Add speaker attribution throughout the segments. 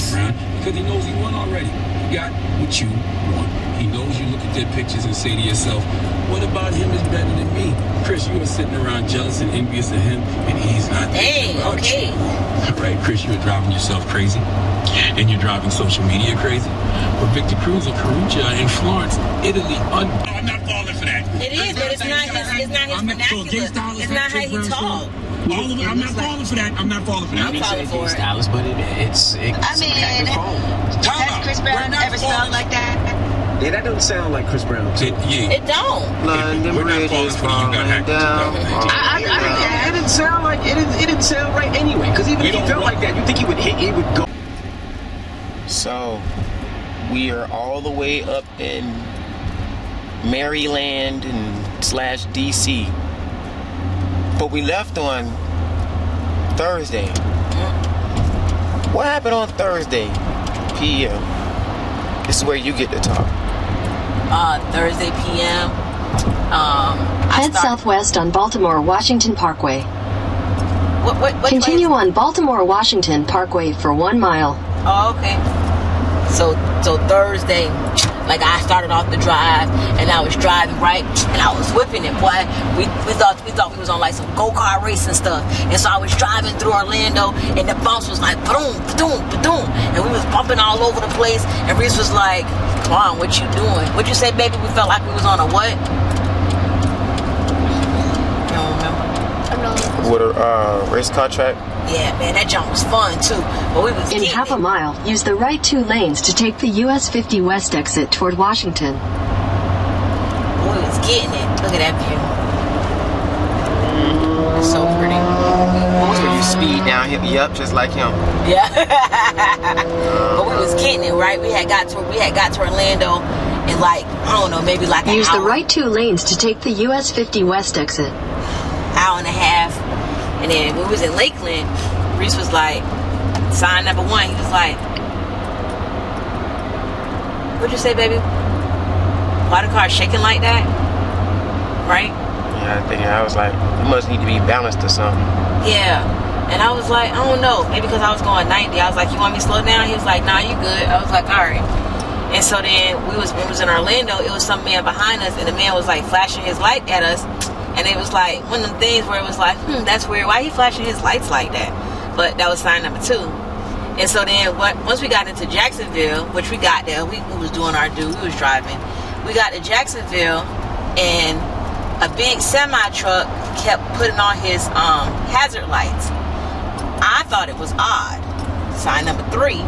Speaker 1: Chris Brown, because he knows he won already. You got what you want. He knows you look at their pictures and say to yourself, what about him is better than me? Chris, you are sitting around jealous and envious of him, and he's not thinking about you. All right, Chris, you're driving yourself crazy, and you're driving social media crazy. But Victor Cruz and Caruccia in Florence, Italy, I'm not falling for that.
Speaker 2: It is, but it's not his vernacular. It's not how he talks.
Speaker 1: I'm not falling for that. I'm not falling for that.
Speaker 2: I'm falling for it.
Speaker 3: Stylish, but it's
Speaker 4: I mean, has Chris Brown ever smelled like that?
Speaker 3: Yeah, that doesn't sound like Chris Brown.
Speaker 2: It don't.
Speaker 3: London Bridge is falling down. It didn't sound like it didn't sound right anyway. Because even if he felt like that, you think he would hit? He would go. So we are all the way up in Maryland and / DC, but we left on Thursday. What happened on Thursday p.m.? This is where you get to talk.
Speaker 2: Thursday p.m.
Speaker 5: Head southwest on Baltimore-Washington Parkway.
Speaker 2: What
Speaker 5: Continue on Baltimore-Washington Parkway for 1 mile.
Speaker 2: Oh, okay. So Thursday, like I started off the drive, and I was driving right, and I was whipping it, boy. We thought we was on like some go-kart racing stuff, and so I was driving through Orlando, and the bumps was like boom, boom, boom, and we was bumping all over the place. And Reese was like, "Come on, what you doing? What you say, baby? We felt like we was on a what?" You don't remember?
Speaker 3: With a race car track.
Speaker 2: Yeah, man, that jump was fun too. But we was
Speaker 5: in half a mile, use the right 2 lanes to take the US 50 West exit toward Washington.
Speaker 2: We was getting it. Look at that view. It's so pretty.
Speaker 3: So you speed down here, yep, just like him.
Speaker 2: Yeah. But we was getting it, right? We had got to Orlando in like, I don't know, maybe like an
Speaker 5: use
Speaker 2: hour.
Speaker 5: the right 2 lanes to take the US 50 West exit.
Speaker 2: Hour and a half. And then when we was in Lakeland, Reese was like, sign number 1, he was like, what'd you say, baby? Why the car shaking like that? Right?
Speaker 3: Yeah, I was like, it must need to be balanced or something.
Speaker 2: Yeah. And I was like, I don't know. Maybe because I was going 90. I was like, you want me to slow down? He was like, nah, you good. I was like, all right. And so then we was in Orlando. It was some man behind us, and the man was like flashing his light at us. And it was like one of them things where it was like, that's weird. Why he flashing his lights like that? But that was sign number 2. And so then once we got into Jacksonville, which we got there, we was doing our due. We was driving. We got to Jacksonville, and a big semi-truck kept putting on his hazard lights. I thought it was odd. Sign number 3.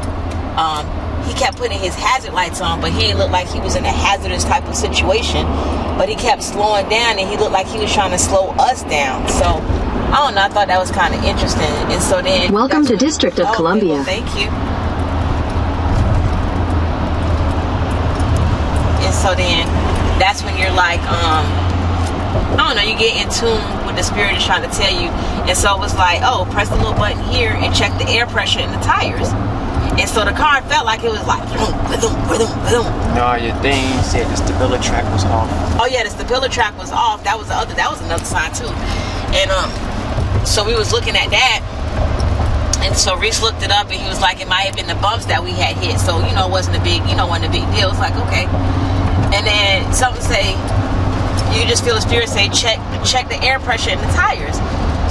Speaker 2: He kept putting his hazard lights on, but he didn't look like he was in a hazardous type of situation. But he kept slowing down, and he looked like he was trying to slow us down. So, I don't know, I thought that was kind of interesting. And so then...
Speaker 5: Welcome to District of Columbia.
Speaker 2: Well, thank you. And so then, that's when you're like, I don't know, you get in tune with the spirit is trying to tell you. And so it was like, oh, press the little button here and check the air pressure in the tires. And so the car felt like it was like,
Speaker 3: No, your thing said the stability track was off.
Speaker 2: Oh yeah, the stability track was off. That was another sign too. And so we was looking at that. And so Reese looked it up, and he was like, it might have been the bumps that we had hit. So, it wasn't a big deal. It's like, okay. And then something say, you just feel the spirit say, check the air pressure in the tires.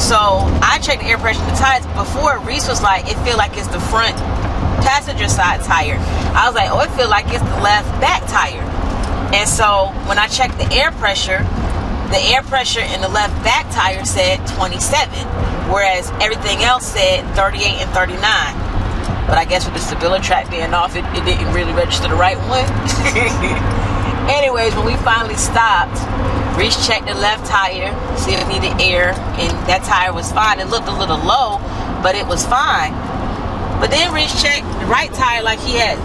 Speaker 2: So I checked the air pressure in the tires. Before, Reese was like, it feel like it's the front passenger side tire. I was like, oh, it feel like it's the left back tire. And so when I checked the air pressure in the left back tire said 27, whereas everything else said 38 and 39. But I guess with the stability track being off, it didn't really register the right one. Anyways, when we finally stopped, Reese checked the left tire, see if it needed air, and that tire was fine. It looked a little low, but it was fine. But then Reese checked the right tire like he had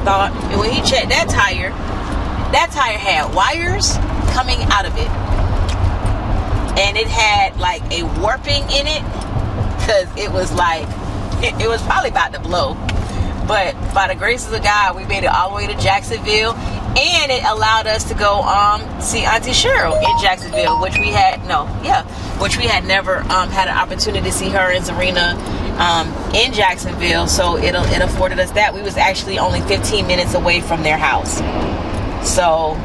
Speaker 2: thought, and when he checked that tire had wires coming out of it, and it had like a warping in it, because it was like it was probably about to blow. But by the grace of God, we made it all the way to Jacksonville, and it allowed us to go see Auntie Cheryl in Jacksonville, which we had never had an opportunity to see her and Zarina in Jacksonville, so it afforded us that. We was actually only 15 minutes away from their house. So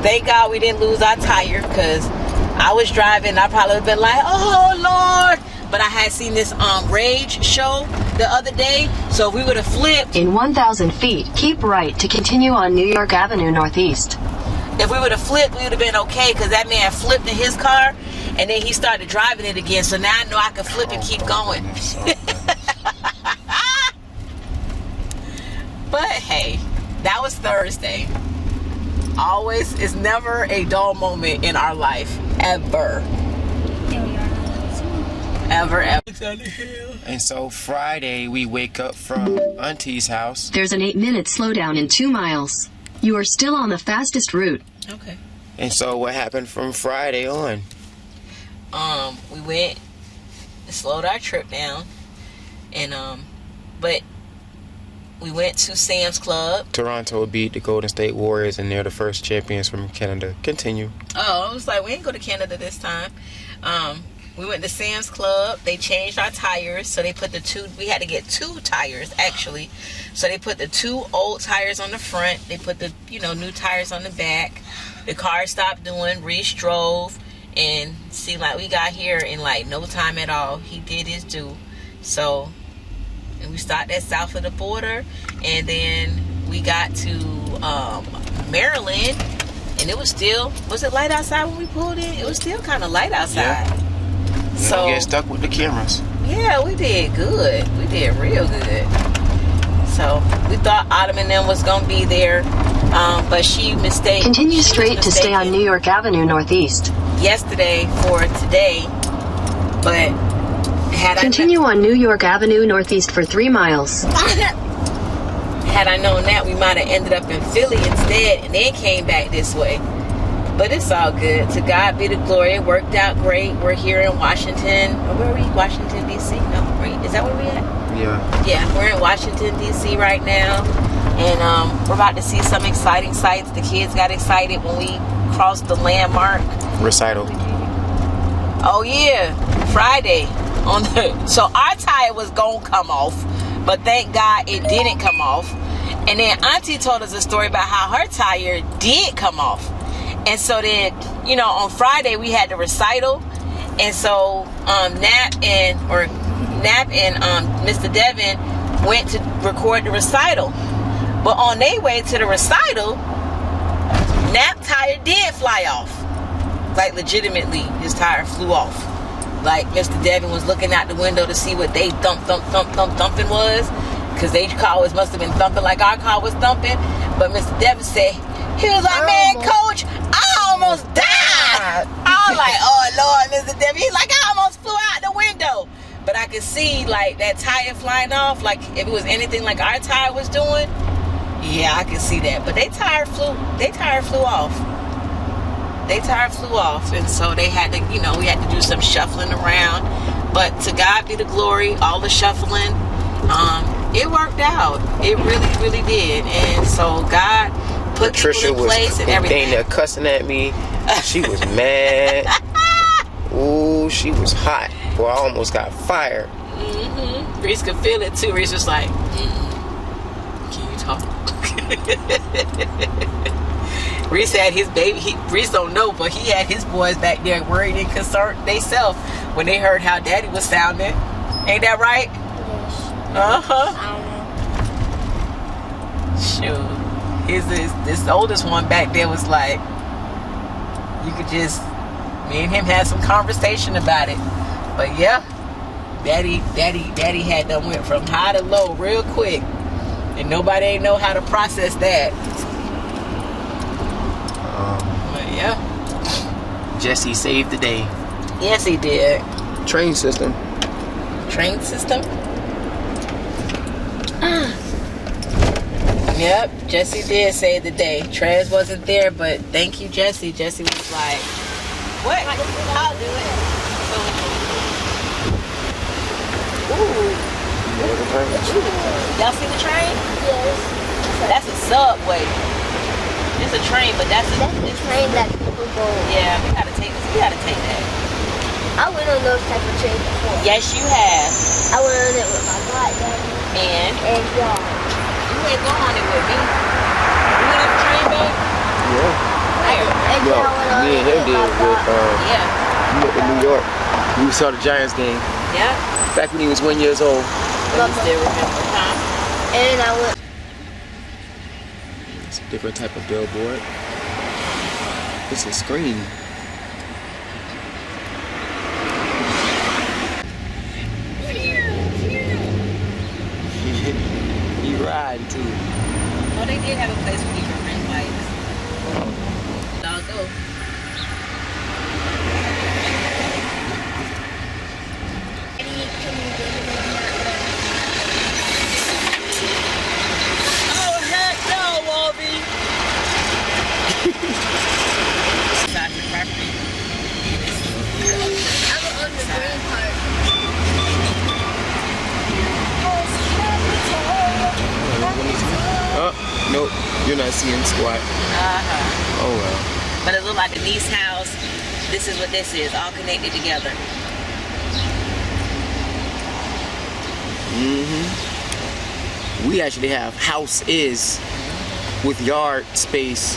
Speaker 2: thank God we didn't lose our tire, because I was driving, I probably would have been like, oh Lord. But I had seen this Rage show the other day, so if we would have flipped.
Speaker 5: In 1,000 feet, keep right to continue on New York Avenue Northeast.
Speaker 2: If we would have flipped, we would have been okay, because that man flipped in his car, and then he started driving it again. So now I know I can flip and keep going. But hey, that was Thursday. Always, it's never a dull moment in our life, ever. Ever.
Speaker 3: And so Friday, we wake up from Auntie's house.
Speaker 5: There's an 8-minute slowdown in 2 miles. You are still on the fastest route.
Speaker 2: Okay.
Speaker 3: And so what happened from Friday on?
Speaker 2: We went and slowed our trip down, and but we went to Sam's Club.
Speaker 3: Toronto beat the Golden State Warriors, and they're the first champions from Canada. Continue.
Speaker 2: Oh, I was like, we ain't go to Canada this time. We went to Sam's Club. They changed our tires, so they put we had to get 2 tires actually. So they put the 2 old tires on the front. They put the, new tires on the back. The car stopped doing. Reese drove, and seemed like we got here in like no time at all. He did his due. So, and we stopped at south of the border, and then we got to Maryland, and it was it light outside when we pulled in? It was still kind of light outside.
Speaker 3: Yeah. So get stuck with the cameras.
Speaker 2: Yeah, we did good. We did real good. So we thought Autumn and them was gonna be there, but she mistaken.
Speaker 5: Continue straight to stay on New York Avenue Northeast.
Speaker 2: Yesterday for today, but
Speaker 5: continue on New York Avenue Northeast for 3 miles.
Speaker 2: Had I known that, we might have ended up in Philly instead, and then came back this way. But it's all good. To God be the glory. It worked out great. We're here in Washington. Where are we? Washington, D.C.? No, is that where we at?
Speaker 3: Yeah.
Speaker 2: Yeah, we're in Washington, D.C. right now. And we're about to see some exciting sights. The kids got excited when we crossed the landmark.
Speaker 3: Recital.
Speaker 2: Oh, yeah. Friday. So our tire was going to come off. But thank God it didn't come off. And then Auntie told us a story about how her tire did come off. And so then, on Friday we had the recital, and so Nap and Mr. Devin went to record the recital. But on their way to the recital, Nap tire did fly off. Like legitimately, his tire flew off. Like Mr. Devin was looking out the window to see what they thumping was, because their car must have been thumping like our car was thumping. But Mr. Devin said, he was like, man, Coach, I almost died. I was like, oh, Lord, Mr. Devin. He's like, I almost flew out the window. But I could see, like, that tire flying off. Like, if it was anything like our tire was doing, yeah, I could see that. But their tire flew off. Their tire flew off. And so they had to, we had to do some shuffling around. But to God be the glory, all the shuffling, it worked out. It really, really did. And so God put
Speaker 3: Patricia
Speaker 2: people in place and everything.
Speaker 3: There cussing at me. She was mad. Ooh, she was hot. Boy, I almost got fired.
Speaker 2: Mm-hmm. Reese could feel it too. Reese was like, can you talk? Reese had his baby. Reese don't know, but he had his boys back there worried and concerned themselves when they heard how Daddy was sounding. Ain't that right? Yes. Shoot. This oldest one back there was like, you could just, me and him had some conversation about it. But yeah, Daddy had them went from high to low real quick, and nobody ain't know how to process that. But yeah,
Speaker 3: Jesse saved the day.
Speaker 2: Yes, he did.
Speaker 3: Train system.
Speaker 2: Yep, Jesse did save the day. Trez wasn't there, but thank you, Jesse. Jesse was like, what? I'll do it. Ooh. Y'all see the train?
Speaker 6: Yes.
Speaker 2: That's a subway. It's a train, but that's
Speaker 6: the train that people go.
Speaker 2: Yeah, we gotta take that.
Speaker 6: I went on those type of trains before.
Speaker 2: Yes, you have.
Speaker 6: I went on it with my goddaddy. And y'all.
Speaker 2: You ain't go on it with me. You went on the train back?
Speaker 3: Yeah.
Speaker 6: And
Speaker 3: No,
Speaker 6: then I went on
Speaker 3: me and
Speaker 6: it
Speaker 3: him
Speaker 6: with
Speaker 3: did
Speaker 6: my
Speaker 3: with,
Speaker 6: God.
Speaker 2: Yeah.
Speaker 3: we went to New York. We saw the Giants game.
Speaker 2: Yeah.
Speaker 3: Back when he was 1 year old.
Speaker 2: But you still remember, huh?
Speaker 6: And I went.
Speaker 3: It's a different type of billboard. It's a screen. He riding too.
Speaker 2: Oh, they did have a place where you could rent bikes. I'll go. Oh, heck no, Wolby! Side of the property.
Speaker 6: I'm on the green part.
Speaker 3: Oh, nope. You're not seeing squat.
Speaker 2: Uh-huh.
Speaker 3: Oh well.
Speaker 2: But it looked like the niece house. This is what this is, all connected together.
Speaker 3: We actually have house is with yard space.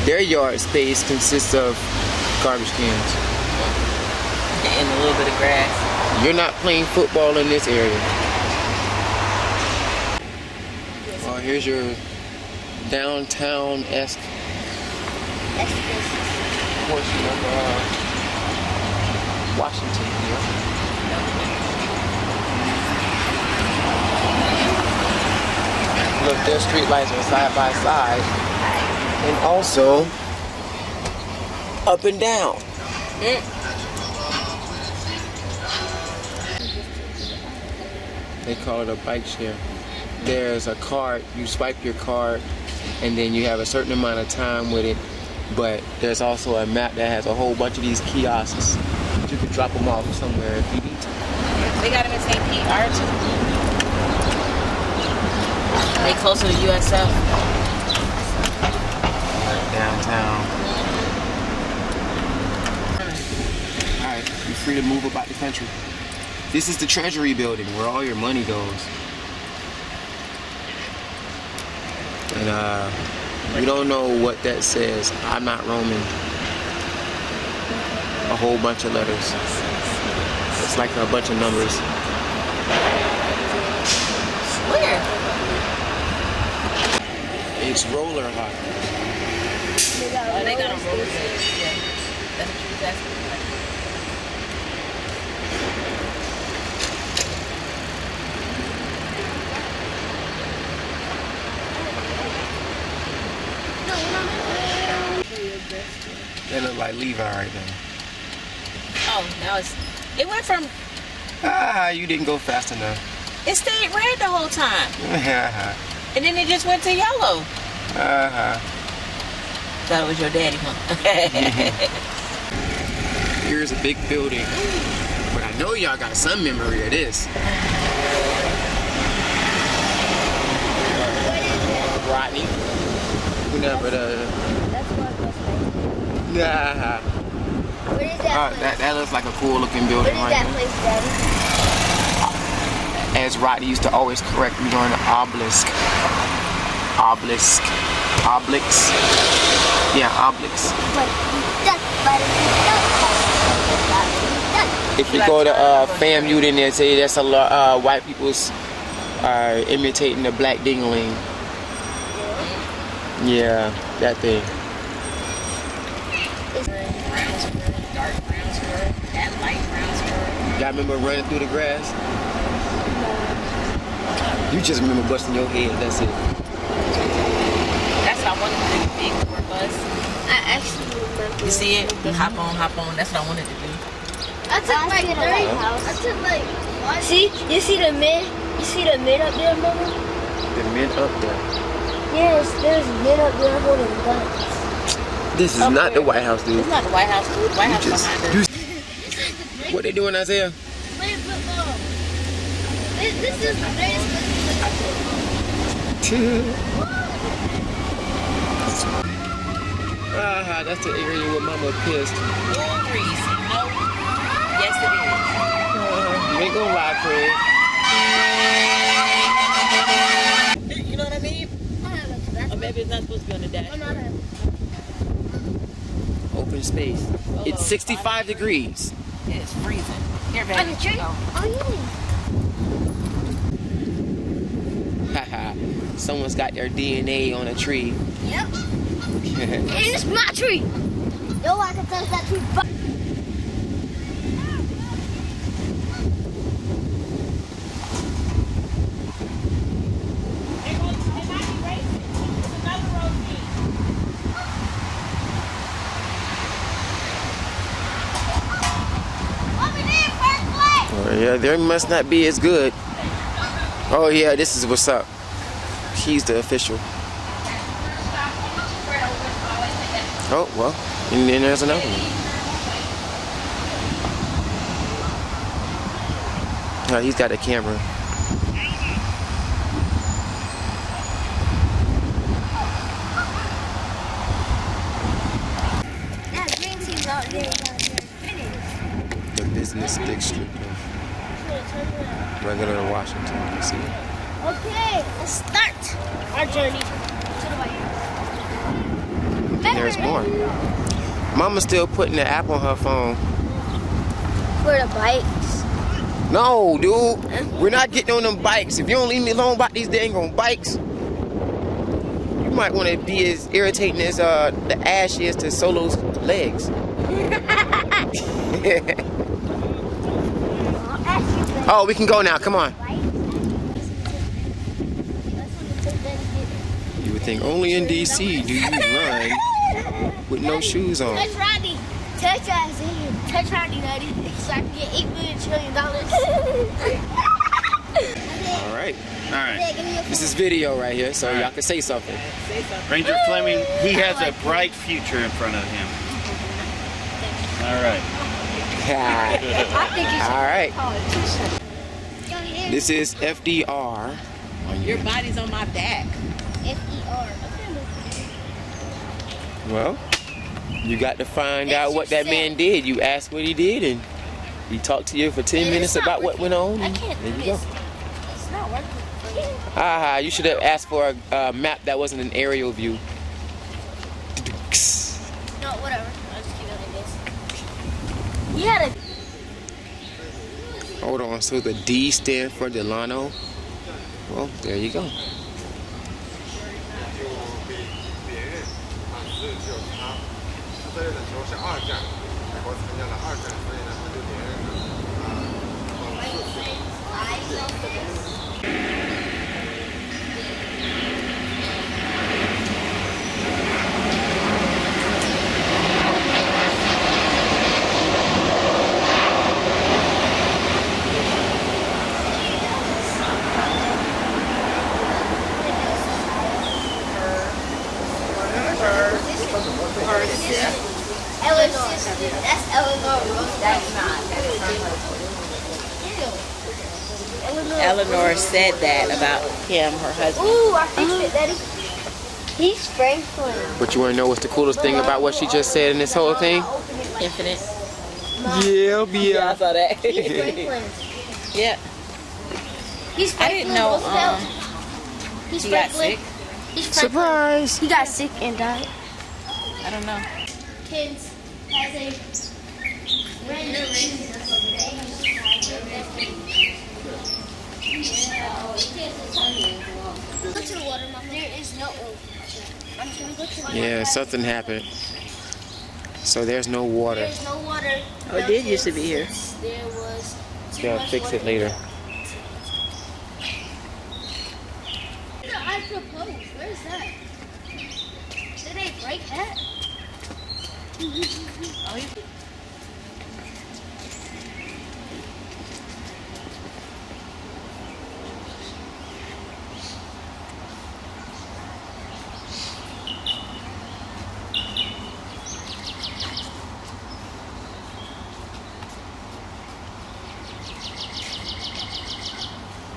Speaker 3: Their yard space consists of garbage cans.
Speaker 2: And a little bit of grass.
Speaker 3: You're not playing football in this area. Well, here's your downtown-esque portion of Washington here. Look, their street lights are side by side. And also up and down. They call it a bike share. There's a card, you swipe your card, and then you have a certain amount of time with it. But there's also a map that has a whole bunch of these kiosks. You could drop them off somewhere if you need to.
Speaker 2: They got them in St. Pete, too. They closer to USF.
Speaker 3: Downtown. Alright, you're free to move about the country. This is the Treasury Building where all your money goes. And we don't know what that says. I'm not Roman. A whole bunch of letters. It's like a bunch of numbers.
Speaker 2: Where?
Speaker 3: It's roller hockey.
Speaker 2: Oh, they got a roller skates. Yeah. That's what you was asking.
Speaker 3: They look like Levi right now.
Speaker 2: Oh, now it went from,
Speaker 3: You didn't go fast enough.
Speaker 2: it stayed red the whole time. And then it just went to yellow. That was your daddy, huh?
Speaker 3: Here's a big building. But I know y'all got some memory of this. Rodney.
Speaker 6: That's what
Speaker 3: Nah.
Speaker 6: Where is that place?
Speaker 3: That looks like a cool looking building
Speaker 6: Where is
Speaker 3: right
Speaker 6: that
Speaker 3: there.
Speaker 6: place, Daddy?
Speaker 3: As Rodney used to always correct me during the obelisk. Obelisk. Oblix. Yeah, oblix. If you go to FAMU, then they say that's a lot. White people's imitating the black dingling. Yeah, that thing.
Speaker 2: Dark brown skirt, that light brown skirt.
Speaker 3: Y'all remember running through the grass? You just remember busting your head, that's it.
Speaker 2: That's what I wanted to do, big tour bus.
Speaker 6: I actually remember.
Speaker 2: You see it? Hop on. That's what I wanted to do.
Speaker 6: I took like 3. I took like 1. See? You see the men? You see the men up there, Mama?
Speaker 3: The men up there.
Speaker 6: Yes, there's men up there holding guns.
Speaker 3: This is not the White House, dude.
Speaker 2: It's not the White House, dude. The White House behind us.
Speaker 3: What they doing, Isaiah?
Speaker 6: Playing football. This is the greatest
Speaker 3: That's the area where Mama pissed.
Speaker 2: Full grease, you know? Yes, it is.
Speaker 3: You ain't gonna lie, Craig.
Speaker 2: You know what I mean? Or maybe it's not supposed to be on the dash.
Speaker 3: Open space. It's 65 degrees.
Speaker 2: It's freezing. Here, baby.
Speaker 6: On the tree? Oh,
Speaker 3: Haha. Someone's got their DNA on a tree.
Speaker 6: yeah. Yep. It's my tree. Yo, I can touch that tree.
Speaker 3: Yeah, there must not be as good. Oh yeah, this is what's up. He's the official. Oh, well, and then there's another one. Oh, he's got a camera.
Speaker 6: That green team's out there.
Speaker 3: The business district of regular Washington, D.C.
Speaker 6: Okay, let's start our journey to the White House.
Speaker 3: There's more. Mama's still putting the app on her phone.
Speaker 6: For the bikes.
Speaker 3: No, dude. We're not getting on them bikes. If you don't leave me alone about these dang on bikes, you might want to be as irritating as the Ash is to Solo's legs. Oh, we can go now. Come on. You would think only in DC do you run with no shoes on.
Speaker 6: Touch Rodney. Touch Rodney. Touch Rodney, Daddy. So I can get $8 million trillion.
Speaker 3: All right.
Speaker 7: All right.
Speaker 3: This is video right here, so y'all can say something.
Speaker 7: Ranger Fleming, he has a bright future in front of him. All right.
Speaker 3: All right. This is FDR.
Speaker 2: Your body's on my back.
Speaker 6: FDR.
Speaker 3: Well, you got to find out what that man did. You asked what he did, and he talked to you for 10 minutes about what went on. And there you go.
Speaker 6: It's not working.
Speaker 3: Aha, you should have asked for a map that wasn't an aerial view.
Speaker 6: No, whatever. I'll just keep it like this. You had a...
Speaker 3: Hold on, so the D stand for Delano. Well, there you go.
Speaker 6: Eleanor. That's Eleanor. That's not.
Speaker 2: Eleanor said that about him, her husband.
Speaker 6: Ooh, I fixed it, Daddy. He's Franklin.
Speaker 3: But you want to know what's the coolest thing about what she just said in this whole thing?
Speaker 2: Infinite.
Speaker 3: Yeah,
Speaker 2: Yeah, I saw that.
Speaker 6: He's Franklin.
Speaker 2: Yeah.
Speaker 6: He's
Speaker 2: I
Speaker 6: Franklin.
Speaker 2: didn't know
Speaker 6: He's
Speaker 2: he got
Speaker 6: Franklin.
Speaker 2: sick.
Speaker 6: He's Franklin.
Speaker 3: Surprise!
Speaker 6: He got sick and died.
Speaker 2: I don't know.
Speaker 6: Kids has a Go to the water, Mom. There is no. I'm just gonna go to the water.
Speaker 3: Yeah, something happened. So there's no water.
Speaker 6: There's no water.
Speaker 2: Oh, it did used to be here.
Speaker 6: There was. too
Speaker 3: They'll
Speaker 6: much
Speaker 3: fix
Speaker 6: water.
Speaker 3: it later.
Speaker 6: I propose. Where's that? Did they break that?
Speaker 2: Oh, you...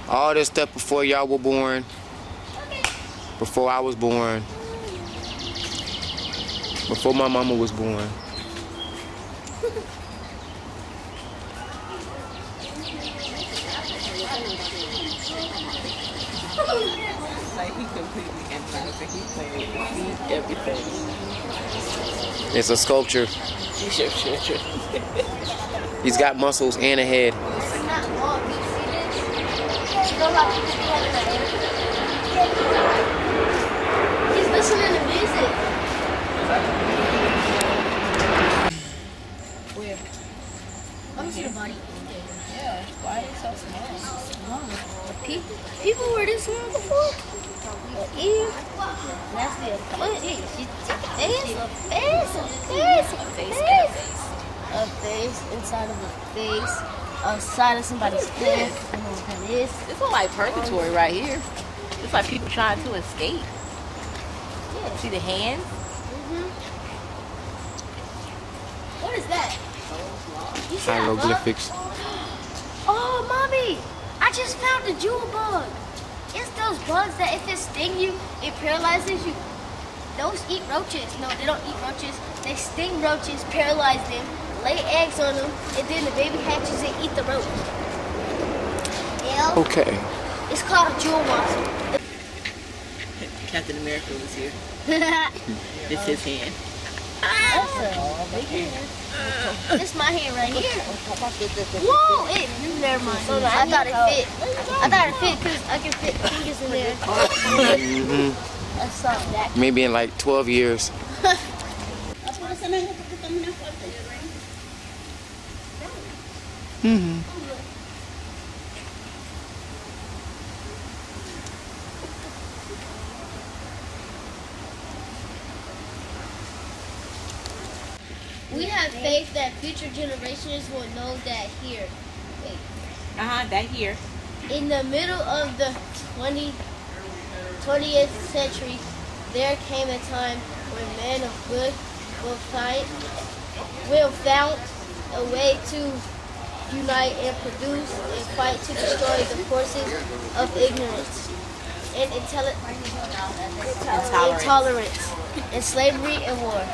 Speaker 3: All this stuff before y'all were born. Before I was born. Before my mama was born.
Speaker 2: Like he completely analyzed it. He played everything.
Speaker 3: It's a sculpture.
Speaker 2: Sure.
Speaker 3: He's got muscles and a head.
Speaker 6: He's listening to music.
Speaker 2: Where?
Speaker 6: Let me see the body.
Speaker 2: Yeah. Why is it so small?
Speaker 6: People were this small before? Ew. That's the foot. A face inside of a face. Outside of somebody's face. I don't know what that is.
Speaker 2: This is like purgatory right here. It's like people trying to escape. Yeah. See the hands?
Speaker 6: What is that? You see
Speaker 3: Hieroglyphics.
Speaker 6: Oh, mommy! I just found a jewel bug. It's those bugs that if it sting you, it paralyzes you. Those eat roaches. No, they don't eat roaches. They sting roaches, paralyze them, lay eggs on them, and then the baby hatches and eat the roach. Yeah.
Speaker 3: Okay.
Speaker 6: It's called a jewel wasp.
Speaker 2: Captain America was here. It's his hand.
Speaker 6: That's a big hand. This is my hand right here. Whoa! Never mind. I thought it fit. I thought it fit because I can fit fingers in there. That's something that.
Speaker 3: Maybe in like 12 years.
Speaker 6: We have faith that future generations will know that here. Wait.
Speaker 2: That here.
Speaker 6: In the middle of the 20th century, there came a time when men of good will found a way to unite and produce and fight to destroy the forces of ignorance and intolerance and slavery and war.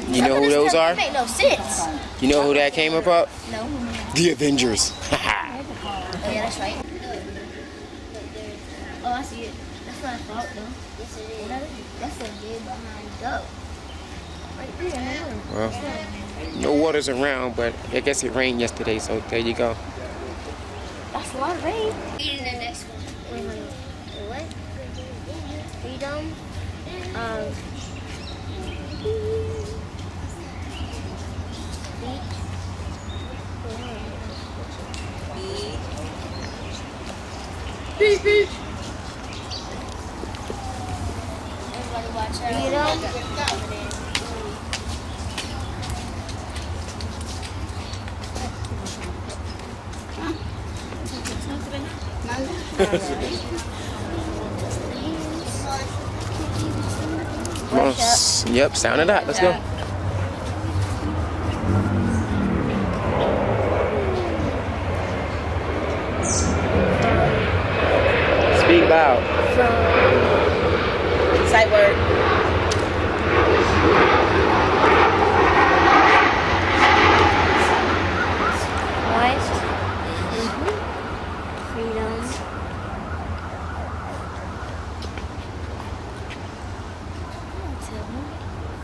Speaker 3: You know who those are?
Speaker 6: That make no sense.
Speaker 3: You know who that came about?
Speaker 6: No.
Speaker 3: The Avengers.
Speaker 6: Oh yeah, that's right. Oh, I see it. That's not a fault though. Yes, it is. That's a big behind duck. Right there.
Speaker 3: Well, no water's around, but I guess it rained yesterday, so there you go.
Speaker 6: That's a lot of rain. Reading the next one. What? Freedom. Beach. Everybody watch out.
Speaker 3: Yep, sound it out. Let's go. Speak loud.
Speaker 2: Sight word.
Speaker 6: What? Freedom.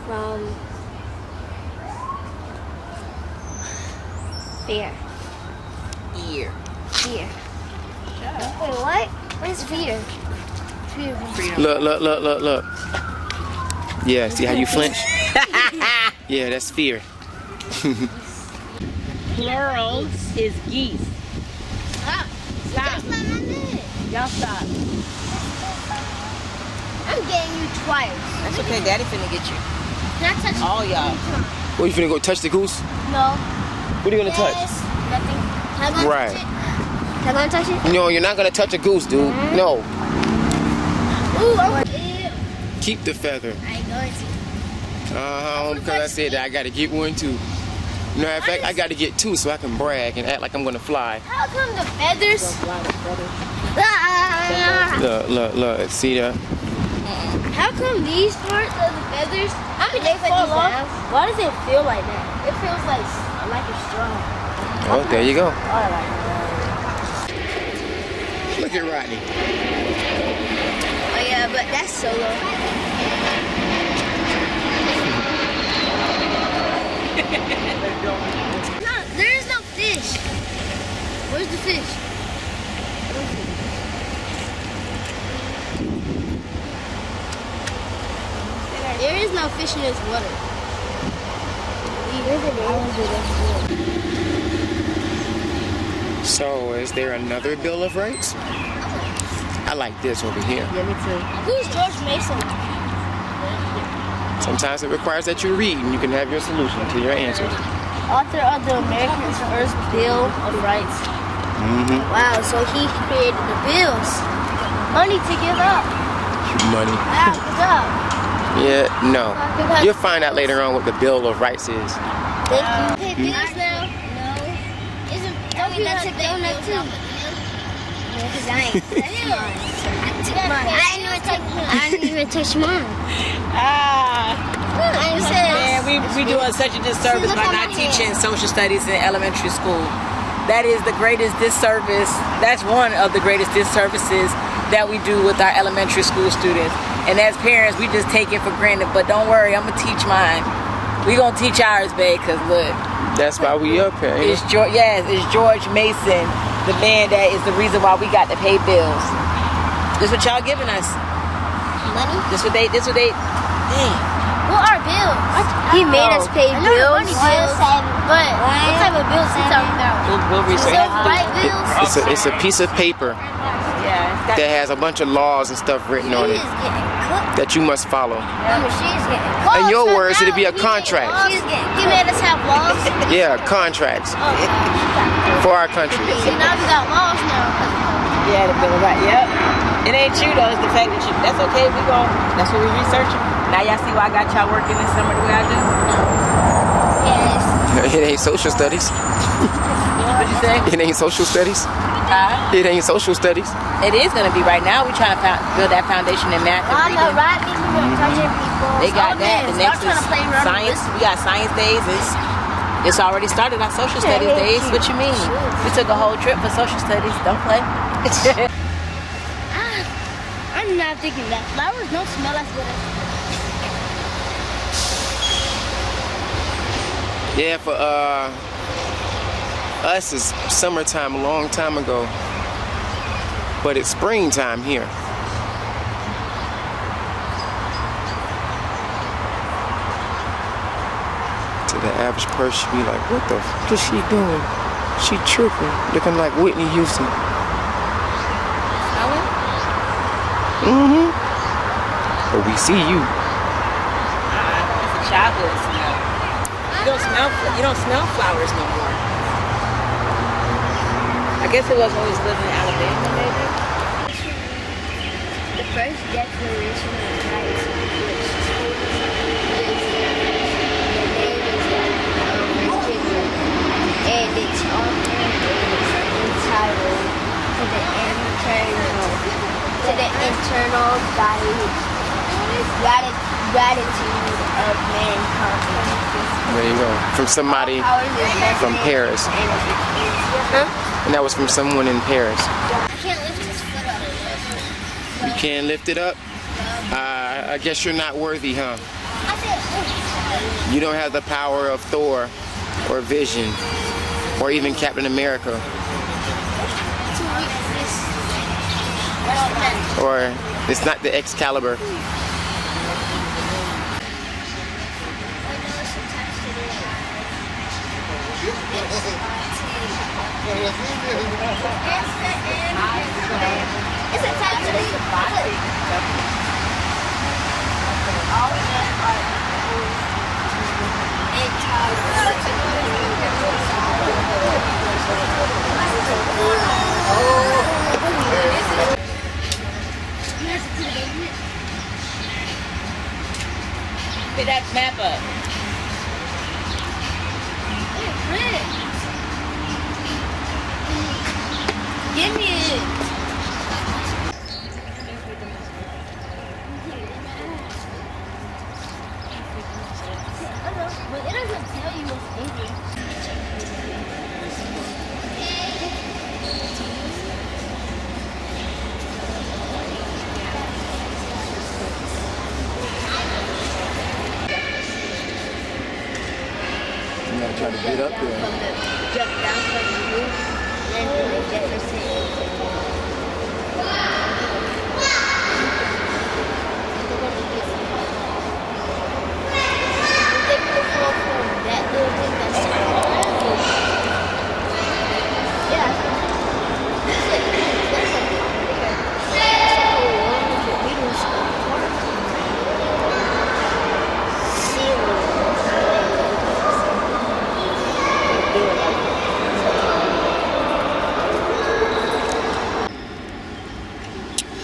Speaker 6: From fear.
Speaker 2: Ear.
Speaker 6: Fear. Wait, what? What is fear? Fear.
Speaker 2: Freedom.
Speaker 3: Look. Yeah, see how you flinch? Yeah, that's fear.
Speaker 2: Plural is geese.
Speaker 6: Stop.
Speaker 2: Stop.
Speaker 6: That's not my name.
Speaker 2: Y'all stop.
Speaker 6: I'm getting you twice.
Speaker 2: That's okay. Daddy finna get you.
Speaker 6: Can I touch
Speaker 2: All
Speaker 6: you?
Speaker 2: y'all.
Speaker 3: What, you finna go touch the goose?
Speaker 6: No.
Speaker 3: What are you gonna touch?
Speaker 6: Yes. Nothing. Can I go
Speaker 3: Right.
Speaker 6: touch it? Can I touch it?
Speaker 3: No, you're not gonna touch a goose, dude. No.
Speaker 6: Ooh,
Speaker 3: Keep the feather.
Speaker 6: I ain't going to.
Speaker 3: Because I said that I gotta get one too. Matter of fact, I gotta get two so I can brag and act like I'm gonna fly.
Speaker 6: How come the feathers?
Speaker 3: Look, see that?
Speaker 6: How come these parts of the feathers, I mean, they fall off? Why does it feel like that? It feels like it's strong.
Speaker 3: Oh, there you go. Look at Rodney.
Speaker 6: Oh yeah, but that's Solo. No, there is no fish. Where's the fish? There is no fish in this water.
Speaker 3: So, is there another Bill of Rights? I like this over here.
Speaker 2: Yeah, me too.
Speaker 6: Who's George Mason?
Speaker 3: Sometimes it requires that you read and you can have your solution to your answers.
Speaker 6: Author of the Americans' first Bill of Rights. Wow, so he created the bills. Money to give up.
Speaker 3: Money.
Speaker 6: Wow, good job.
Speaker 3: Yeah, no. You'll find out later on what the Bill of Rights is.
Speaker 6: Thank you. Pay bills now? No. Don't we have to pay bills now? No, because I ain't. I didn't even touch mine.
Speaker 2: Man, we doing such a disservice by not teaching social studies in elementary school. That is the greatest disservice. That's one of the greatest disservices that we do with our elementary school students. And as parents, we just take it for granted. But don't worry, I'm gonna teach mine. We gonna teach ours, babe. Cause look,
Speaker 3: that's why we up here.
Speaker 2: It's George Mason, the man that is the reason why we got to pay bills. This what y'all giving us.
Speaker 6: Money?
Speaker 2: This what they. Dang.
Speaker 6: What are bills? He made us pay bills. Money bills. But what type of bills he talking about?
Speaker 2: We'll research.
Speaker 6: Right bills?
Speaker 3: It's a piece of paper that has a bunch of laws and stuff written on it that you must follow. In your words, it'd be a contract.
Speaker 6: He made us have laws?
Speaker 3: Yeah, contracts for our country.
Speaker 6: See, now we got laws now.
Speaker 2: Yeah, the Bill of Rights. Yep. It ain't you though. It's the fact that that's okay. That's what we researching. Now y'all see why I got y'all working this summer the way I do?
Speaker 6: Yes.
Speaker 3: It ain't social studies.
Speaker 2: What'd you say?
Speaker 3: It ain't social studies. It ain't social studies.
Speaker 2: It is gonna be right now. We're trying to build that foundation in math and reading. They got that. The next is science. We got science days. It's already started. Our social studies days. What you mean? We took a whole trip for social studies. Don't play.
Speaker 6: I'm not thinking that. Flowers don't smell as good as.
Speaker 3: Yeah, for us it's summertime a long time ago, but it's springtime here. To the average person, be like, what the f is she doing? She tripping, looking like Whitney Houston. But we see you.
Speaker 2: It's a childhood smell. You don't smell flowers no more. I guess it was when we was living in Alabama, maybe.
Speaker 6: The first Declaration of Rights, which is Virginia, and its author is entitled to the internal gratitude of mankind.
Speaker 3: There you go. From somebody from Paris. And that was from someone in Paris.
Speaker 6: I can't lift this foot up.
Speaker 3: You can't lift it up? I guess you're not worthy, huh? You don't have the power of Thor or Vision or even Captain America. Or it's not the Excalibur.
Speaker 6: It's attached to the body.
Speaker 2: Pick that map up.
Speaker 6: Give me it. But it doesn't tell you what's in it.
Speaker 3: Try to get up there.
Speaker 6: From the jump down from the roof, and then like Jefferson. They will fall from that building that's yeah. That's like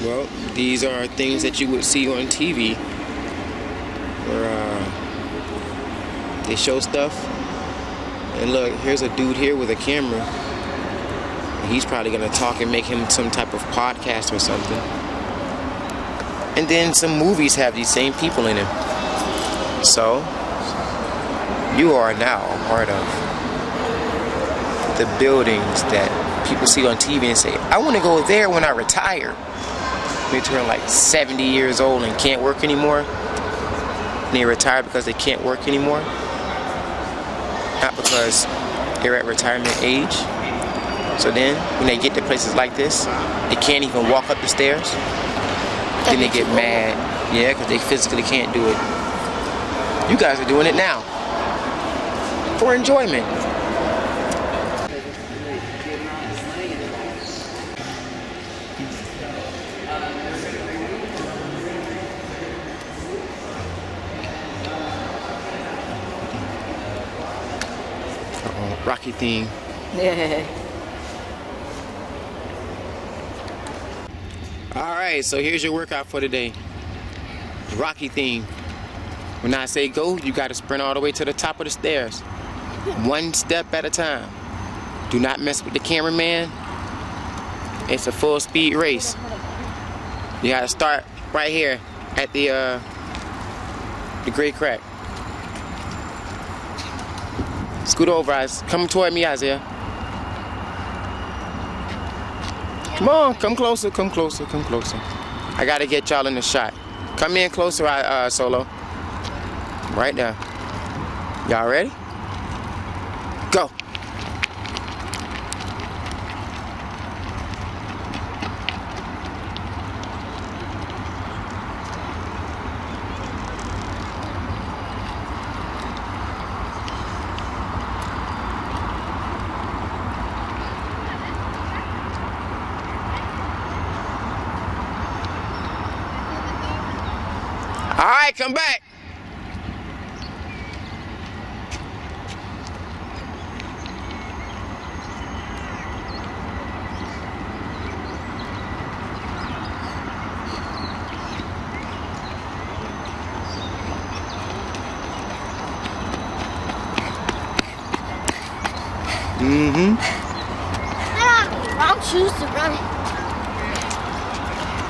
Speaker 3: Well, these are things that you would see on TV where they show stuff. And look, here's a dude here with a camera. He's probably gonna talk and make him some type of podcast or something. And then some movies have these same people in them. So, you are now a part of the buildings that people see on TV and say, I want to go there when I retire. They turn like 70 years old and can't work anymore. And they retire because they can't work anymore. Not because they're at retirement age. So then, when they get to places like this, they can't even walk up the stairs. Then they get mad. Yeah, because they physically can't do it. You guys are doing it now. For enjoyment. Rocky theme.
Speaker 2: Yeah.
Speaker 3: Alright, so here's your workout for today. Rocky theme. When I say go, you gotta sprint all the way to the top of the stairs. One step at a time. Do not mess with the cameraman. It's a full speed race. You gotta start right here at the Great Crack. Scoot over, Isaiah. Come toward me, Isaiah. Come on, come closer, come closer, come closer. I gotta get y'all in the shot. Come in closer, Solo. Right there. Y'all ready? Go. All right, come back.
Speaker 6: Wrong shoes to run.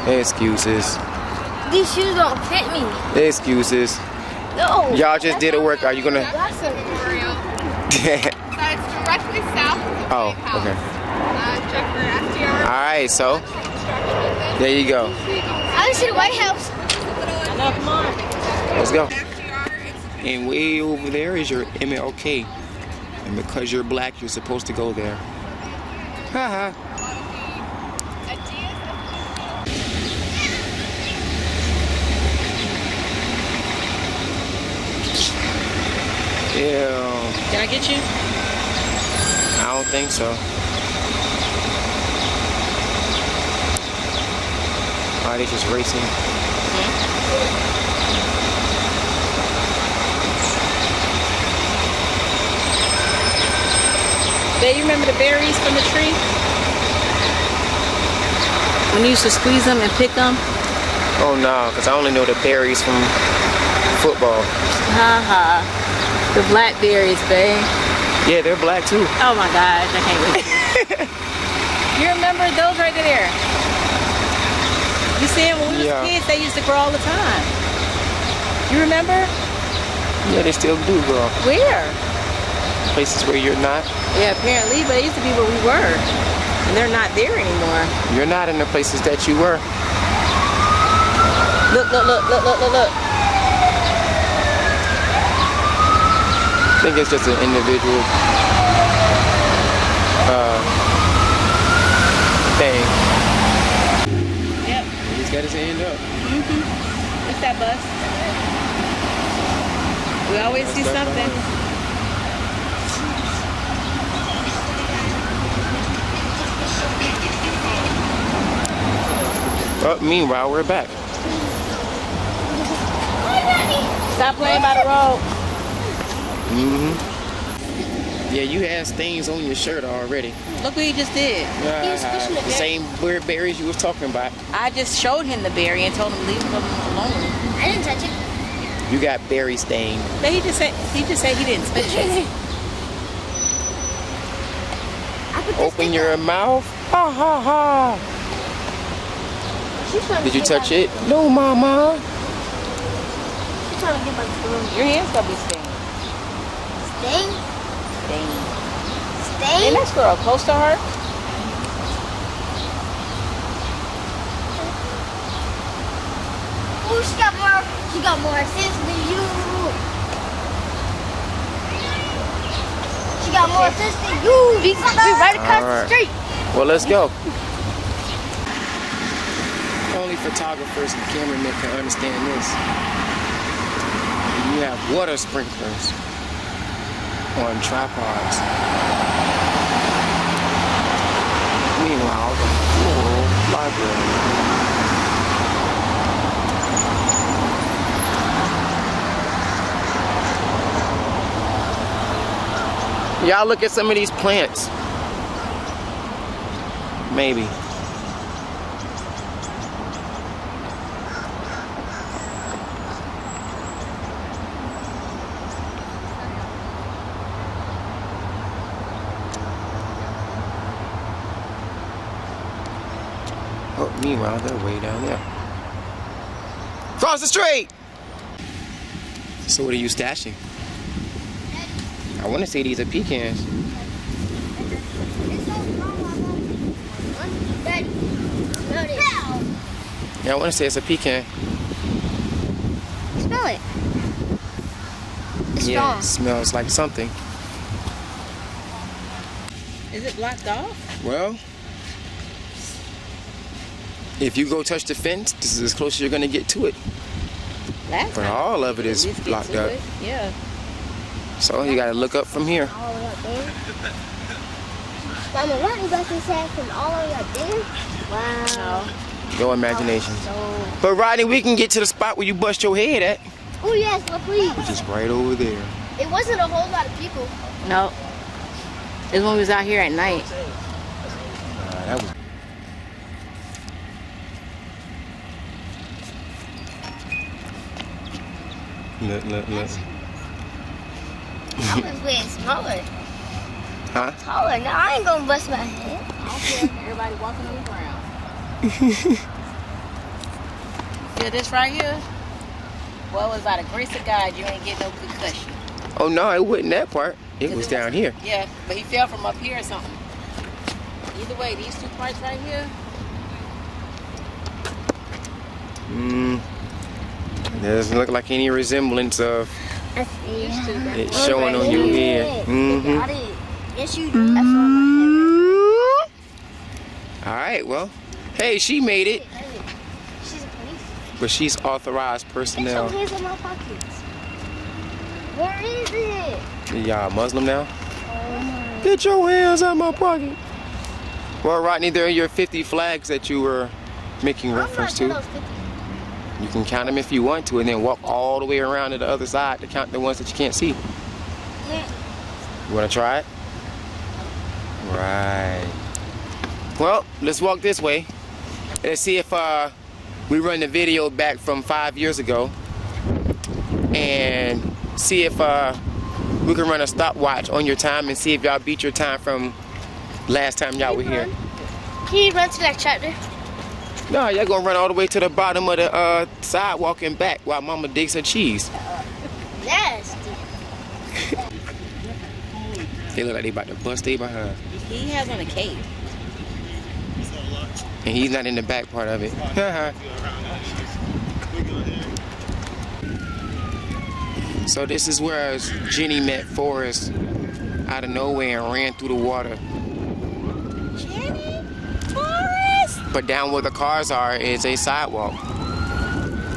Speaker 3: Excuses.
Speaker 6: These shoes don't fit me.
Speaker 3: Excuses.
Speaker 6: No.
Speaker 3: Y'all just did a workout. You gonna?
Speaker 8: That's a memorial. So it's directly south of the
Speaker 3: Oh,
Speaker 8: White House.
Speaker 3: okay.
Speaker 8: Check for SDR.
Speaker 3: All right, so there you go.
Speaker 6: I want to see the White House.
Speaker 2: Come on.
Speaker 3: Let's go. And way over there is your MLK. And because you're black, you're supposed to go there. Haha. Yeah.
Speaker 2: Can I get you?
Speaker 3: I don't think so. Oh, they just racing.
Speaker 2: Babe, you remember the berries from the tree? When you used to squeeze them and pick them?
Speaker 3: Oh no, because I only know the berries from football.
Speaker 2: Haha. The blackberries, babe.
Speaker 3: Yeah, they're black too.
Speaker 2: Oh my gosh, I can't wait. You remember those right there? You see them when we was kids, they used to grow all the time. You remember?
Speaker 3: Yeah, they still do grow.
Speaker 2: Where?
Speaker 3: Places where you're not.
Speaker 2: Yeah, apparently, but it used to be where we were. And they're not there anymore.
Speaker 3: You're not in the places that you were.
Speaker 2: Look, look, look, look, look, look, look.
Speaker 3: think it's just an individual thing.
Speaker 2: Yep.
Speaker 3: He's got his hand up.
Speaker 2: It's that bus. We always see something.
Speaker 3: Well, meanwhile, we're back.
Speaker 2: Stop playing by the road.
Speaker 3: Yeah, you had stains on your shirt already.
Speaker 2: Look what he just did.
Speaker 3: The same weird berries you was talking about.
Speaker 2: I just showed him the berry and told him to leave him alone.
Speaker 6: I didn't touch it.
Speaker 3: You got berry stain.
Speaker 2: But he just said he didn't touch it.
Speaker 3: Open your mouth. Ha ha ha. Did you touch it? No, mama.
Speaker 6: She's trying to get back to the room.
Speaker 2: Your hands gonna be stained.
Speaker 6: Stain?
Speaker 2: Stained.
Speaker 6: Stain?
Speaker 2: Ain't that girl close to her?
Speaker 6: Oh, she got more sense than you. She got more sense than you. We right across the street.
Speaker 3: Well, let's go. Only photographers and cameramen can understand this. You have water sprinklers on tripods. Meanwhile, the floral library. Y'all look at some of these plants. Maybe. Oh, meanwhile, they're way down there. Cross the street! So what are you stashing? I want to say these are pecans. Yeah, I want to say it's a pecan.
Speaker 6: Smell it. It's
Speaker 3: Yeah,
Speaker 6: strong.
Speaker 3: it smells like something.
Speaker 2: Is it blocked off?
Speaker 3: Well, if you go touch the fence, this is as close as you're going to get to it.
Speaker 2: Last
Speaker 3: But
Speaker 2: time.
Speaker 3: all of it is
Speaker 2: At least get
Speaker 3: blocked
Speaker 2: to
Speaker 3: up.
Speaker 2: it. Yeah.
Speaker 3: So you got to look up from here.
Speaker 6: All the way up there. Mama, Rodney back inside from all the way up there. Wow.
Speaker 3: Your imagination. But Rodney, we can get to the spot where you bust your head at.
Speaker 6: Oh yes, well, please.
Speaker 3: Just right over there.
Speaker 6: It wasn't a whole lot of people.
Speaker 2: No. It's when we was out here at night.
Speaker 3: That was. Look.
Speaker 6: I was way smaller.
Speaker 3: Huh?
Speaker 6: Taller. No, I ain't gonna bust my head.
Speaker 2: I don't care. Everybody walking on the ground. Yeah, this right here. Well, it was by the grace of God, you ain't get no concussion.
Speaker 3: Oh no, it wasn't that part. It was down here.
Speaker 2: Yeah, but he fell from up here or something. Either way, these two parts right here.
Speaker 3: Doesn't look like any resemblance of it showing on your head.
Speaker 6: Yes, you do. That's on my
Speaker 3: All right, well, hey, she made it,
Speaker 6: head. She's a police.
Speaker 3: but she's authorized
Speaker 6: Get
Speaker 3: personnel.
Speaker 6: your hands in my pockets. Where is it?
Speaker 3: Y'all Muslim now? Get your hands out my pocket. Well, Rodney, there are your 50 flags that you were making reference to. You can count them if you want to, and then walk all the way around to the other side to count the ones that you can't see.
Speaker 6: Yeah.
Speaker 3: You want to try it? Right. Well, let's walk this way. Let's see if we run the video back from 5 years ago and see if we can run a stopwatch on your time and see if y'all beat your time from last time y'all were here.
Speaker 6: Can you run to that chapter?
Speaker 3: No, y'all gonna run all the way to the bottom of the sidewalk and back while Mama digs her cheese.
Speaker 6: Nasty.
Speaker 3: They look like they about to bust they behind.
Speaker 2: He has on a cape.
Speaker 3: And he's not in the back part of it. So this is where Jenny met Forrest out of nowhere and ran through the water.
Speaker 2: Jenny? Forrest?
Speaker 3: But down where the cars are is a sidewalk.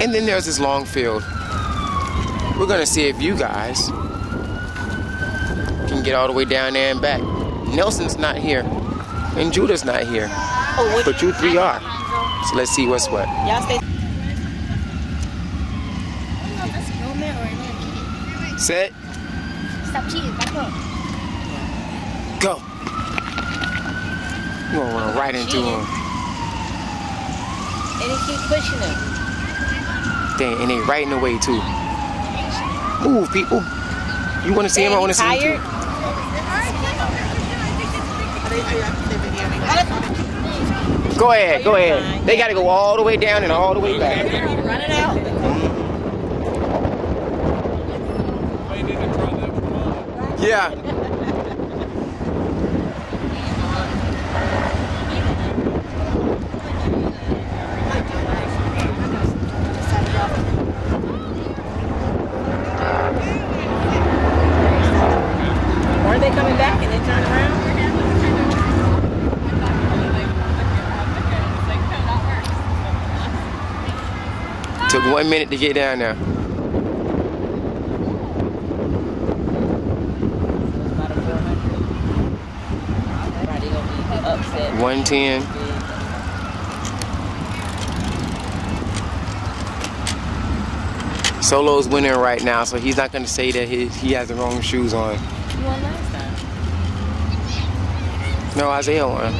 Speaker 3: And then there's this long field. We're gonna see if you guys can get all the way down there and back. Nelson's not here, and Judah's not here, but you three are. So let's see what's what.
Speaker 2: Y'all stay.
Speaker 3: Set.
Speaker 6: Stop cheating. Back up.
Speaker 3: Go. You're gonna run right into him.
Speaker 2: And he keep pushing him.
Speaker 3: Dang, and they right in the way too. Move, people. You want to see him? I want to see him too. Go ahead, go ahead. They got to go all the way down and all the way back.
Speaker 2: Run it out.
Speaker 3: Yeah.
Speaker 2: Weren't they coming back and they turned around?
Speaker 3: Took 1 minute to get down there.
Speaker 2: Upset.
Speaker 3: 110. Solo's winning right now, so he's not going to say that he has the wrong shoes on.
Speaker 2: You won last time.
Speaker 3: No, Isaiah won.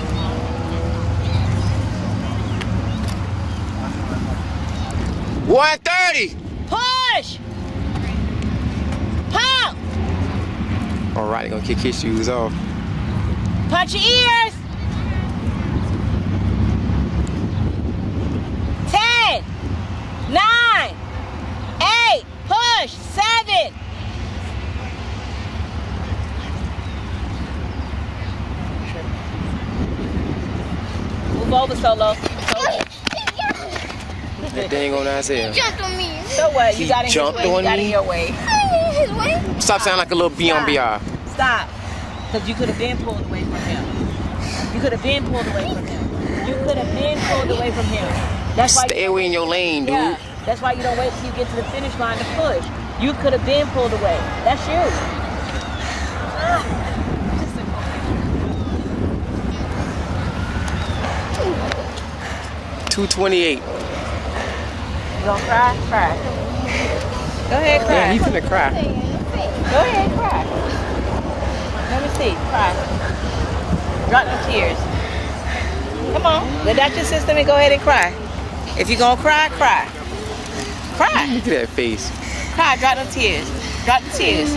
Speaker 3: $130.
Speaker 2: Push! Pump!
Speaker 3: All right, gonna kick his shoes off.
Speaker 2: Punch your ears! 10, 9, 8, push, 7. Move over, Solo.
Speaker 3: That dang on Isaiah.
Speaker 6: He jumped on me.
Speaker 2: So what? You got in his
Speaker 3: jumped
Speaker 2: way.
Speaker 3: on
Speaker 2: You got
Speaker 3: me?
Speaker 2: in your way.
Speaker 6: His way?
Speaker 3: Stop sounding like a little B on BR.
Speaker 2: Stop. Because you could have been pulled away from him. You could have been pulled away from him. You could have been pulled away from him. That's why
Speaker 3: Stay away in your lane, dude.
Speaker 2: Yeah, that's why you don't wait till you get to the finish line to push. You could have been pulled away. That's you.
Speaker 3: 228.
Speaker 2: You gonna cry? Cry. Go ahead, cry.
Speaker 3: Yeah, he's gonna cry.
Speaker 2: Go ahead, cry. Let me see. Cry. Drop them tears. Come on. Let out your system and go ahead and cry. If you're gonna cry, cry. Cry.
Speaker 3: Look at that face.
Speaker 2: Cry. Drop them tears. Drop them tears.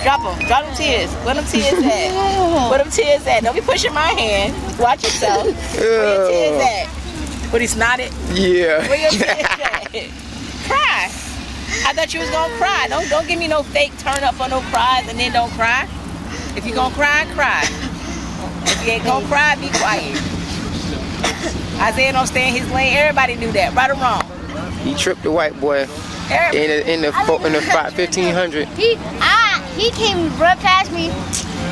Speaker 2: Drop them. Drop them tears. Where them tears at? Where them tears at? Don't be pushing my hand. Watch yourself. Where your tears at? But he snotted?
Speaker 3: Yeah.
Speaker 2: Where your tears at? Cry. I thought you was gonna cry. Don't give me no fake turn up for no cries and then don't cry. If you're gonna cry, cry. If you ain't gonna cry, be quiet. Isaiah don't stay in his lane. Everybody knew that, right or wrong.
Speaker 3: He tripped the white boy in the 1500.
Speaker 6: He came right past me,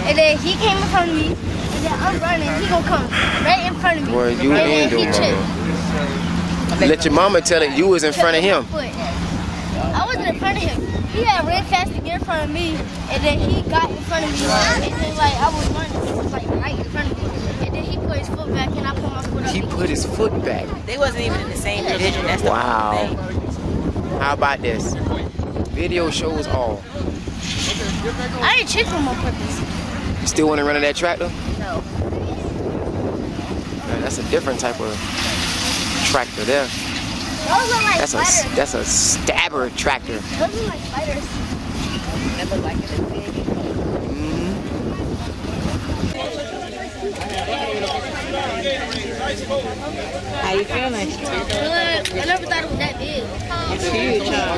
Speaker 6: and then he came in front of me, and then I'm running. He gonna come right in front of me.
Speaker 3: Boy, you ain't doing mama. Let your mama tell it you was in front of him.
Speaker 6: I wasn't in front of him. He had ran fast to get in front of me, and then he got in front of me, and then like I was running, he was like right in front of me, and then he put his foot back, and I put my foot up.
Speaker 3: He put his foot back.
Speaker 2: They wasn't even in the same division. That's the
Speaker 3: Wow.
Speaker 2: thing.
Speaker 3: How about this? Video shows all.
Speaker 6: I didn't trick him on purpose.
Speaker 3: You still want to run in that tractor?
Speaker 6: No.
Speaker 3: Man, that's a different type of tractor there.
Speaker 6: Those are like spiders.
Speaker 3: That's a stabber tractor.
Speaker 6: Those are like spiders.
Speaker 2: Never like it as big. How you feeling?
Speaker 6: Good. I never thought it was that big.
Speaker 2: It's huge, huh?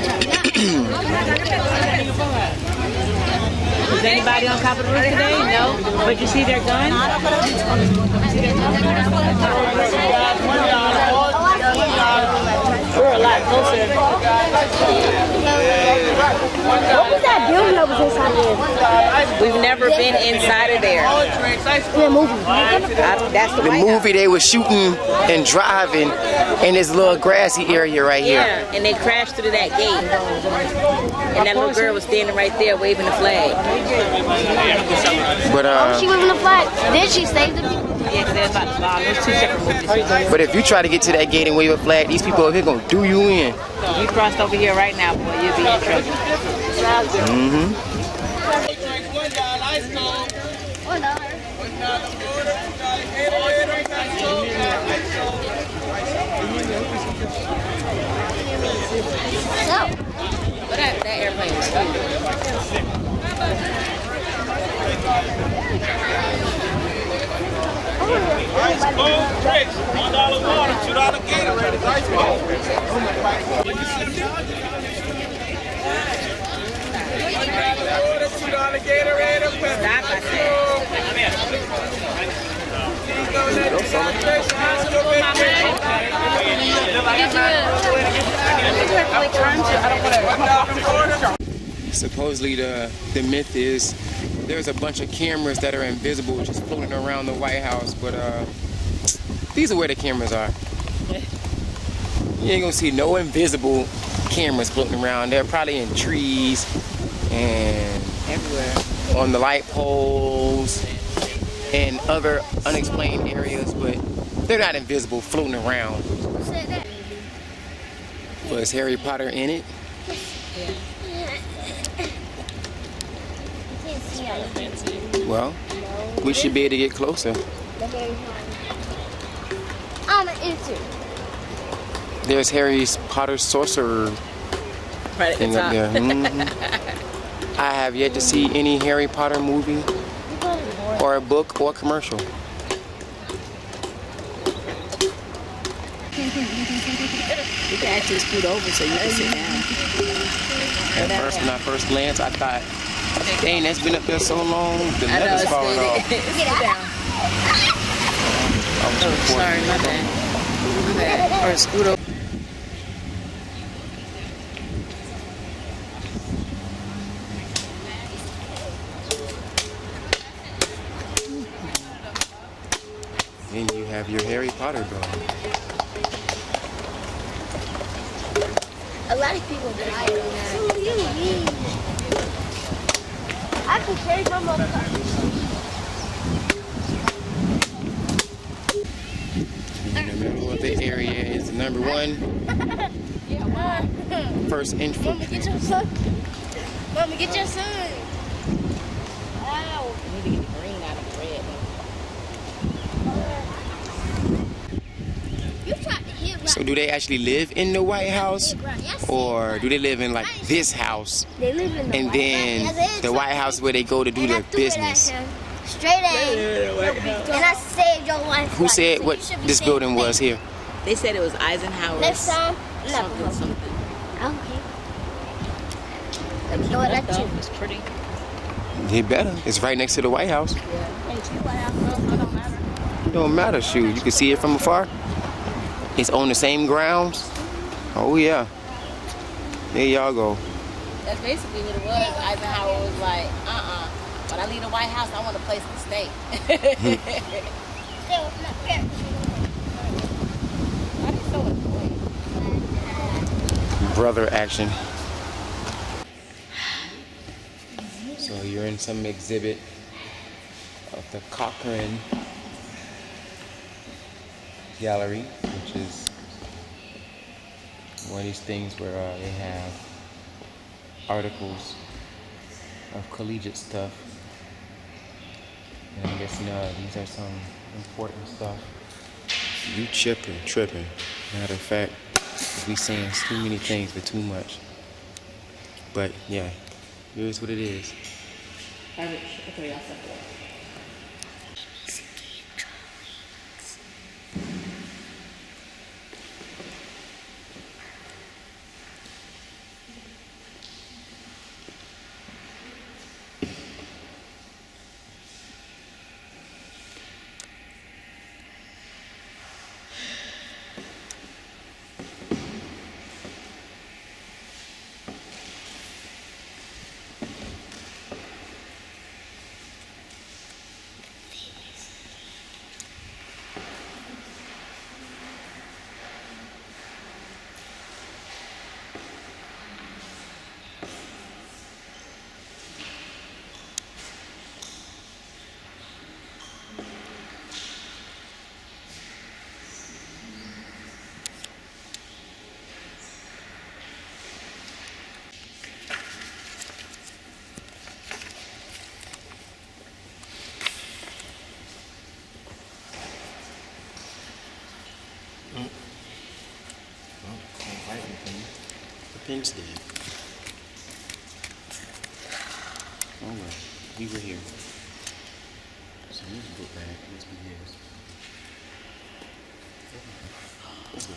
Speaker 2: Is anybody on top of the roof today? No. But you see their gun? We're a lot closer.
Speaker 6: What was that building that was inside there?
Speaker 2: We've never been inside of there.
Speaker 6: The movie.
Speaker 2: That's the White
Speaker 3: movie they were shooting and driving in this little grassy area right here.
Speaker 2: Yeah, and they crashed through that gate. And that little girl was standing right there waving the flag.
Speaker 3: But
Speaker 6: She waving the flag. Then she saved the people.
Speaker 2: Yeah, because there's about the bomb. There's two separate movies.
Speaker 3: But if you try to get to that gate and wave a flag, these people over here gonna do you in.
Speaker 2: If you crossed over here right now, boy, you'll be in trouble. But that airplane was cute.
Speaker 9: Ice cold bricks, $1 water, $2 Gatorade. It's ice cold. $2 Gatorade, a
Speaker 3: Supposedly the myth is there's a bunch of cameras that are invisible just floating around the White House, but these are where the cameras are. You ain't gonna see no invisible cameras floating around. They're probably in trees and everywhere on the light poles and other unexplained areas, but they're not invisible floating around. Was Harry Potter in it? Well, we should be able to get closer.
Speaker 6: I'm an answer.
Speaker 3: There's Harry Potter's sorcerer
Speaker 2: right at
Speaker 3: thing
Speaker 2: the
Speaker 3: up
Speaker 2: top.
Speaker 3: there. I have yet to see any Harry Potter movie or a book or commercial.
Speaker 2: You can actually scoot over so you can sit down.
Speaker 3: At first, when I first glanced, I thought, dang, that's been up there so long, the leather's falling off.
Speaker 2: Sit down. Oh, sorry, my bad. My bad. Or scoot over.
Speaker 3: Then you have your Harry Potter dog.
Speaker 6: A lot of people die doing that. I can change my motherfucker.
Speaker 3: In the middle of the area is number one. First entry.
Speaker 6: Mama, get your son. Mama, get your son. Ow.
Speaker 2: You need to get the green out of the red.
Speaker 3: So do they actually live in the White House? Or do they live in like this house?
Speaker 6: They live in the
Speaker 3: and then the White House where they go to do their business.
Speaker 6: Straight A. And I saved your life.
Speaker 3: Who said what this building was here?
Speaker 2: They said it was Eisenhower's.
Speaker 6: Next time,
Speaker 2: something.
Speaker 6: Okay. Let me know what I do.
Speaker 2: It's pretty.
Speaker 3: It better. It's right next to the White House.
Speaker 6: Yeah. Thanks. The White House, so it don't matter.
Speaker 3: It don't matter, shoot. You can see it from afar. It's on the same grounds. Oh yeah. There y'all go.
Speaker 2: That's basically what it was. Eisenhower was like, when I leave the White House, I want a place to stay.
Speaker 3: Brother action. So you're in some exhibit of the Cochrane Gallery, which is one of these things where they have articles of collegiate stuff. And I'm guessing these are some important stuff. You tripping. Matter of fact, we saying too many things for too much. But yeah, here's what it is.
Speaker 2: Okay, y'all step away.
Speaker 3: Pinstead. Oh well, we were here. So this book bag must be his. Let's go.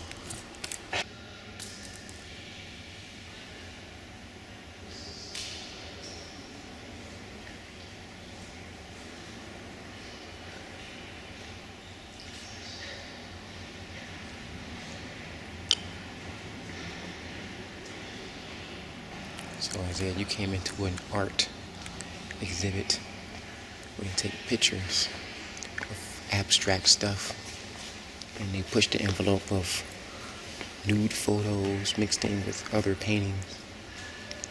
Speaker 3: So Isaiah, you came into an art exhibit where they take pictures of abstract stuff and they push the envelope of nude photos mixed in with other paintings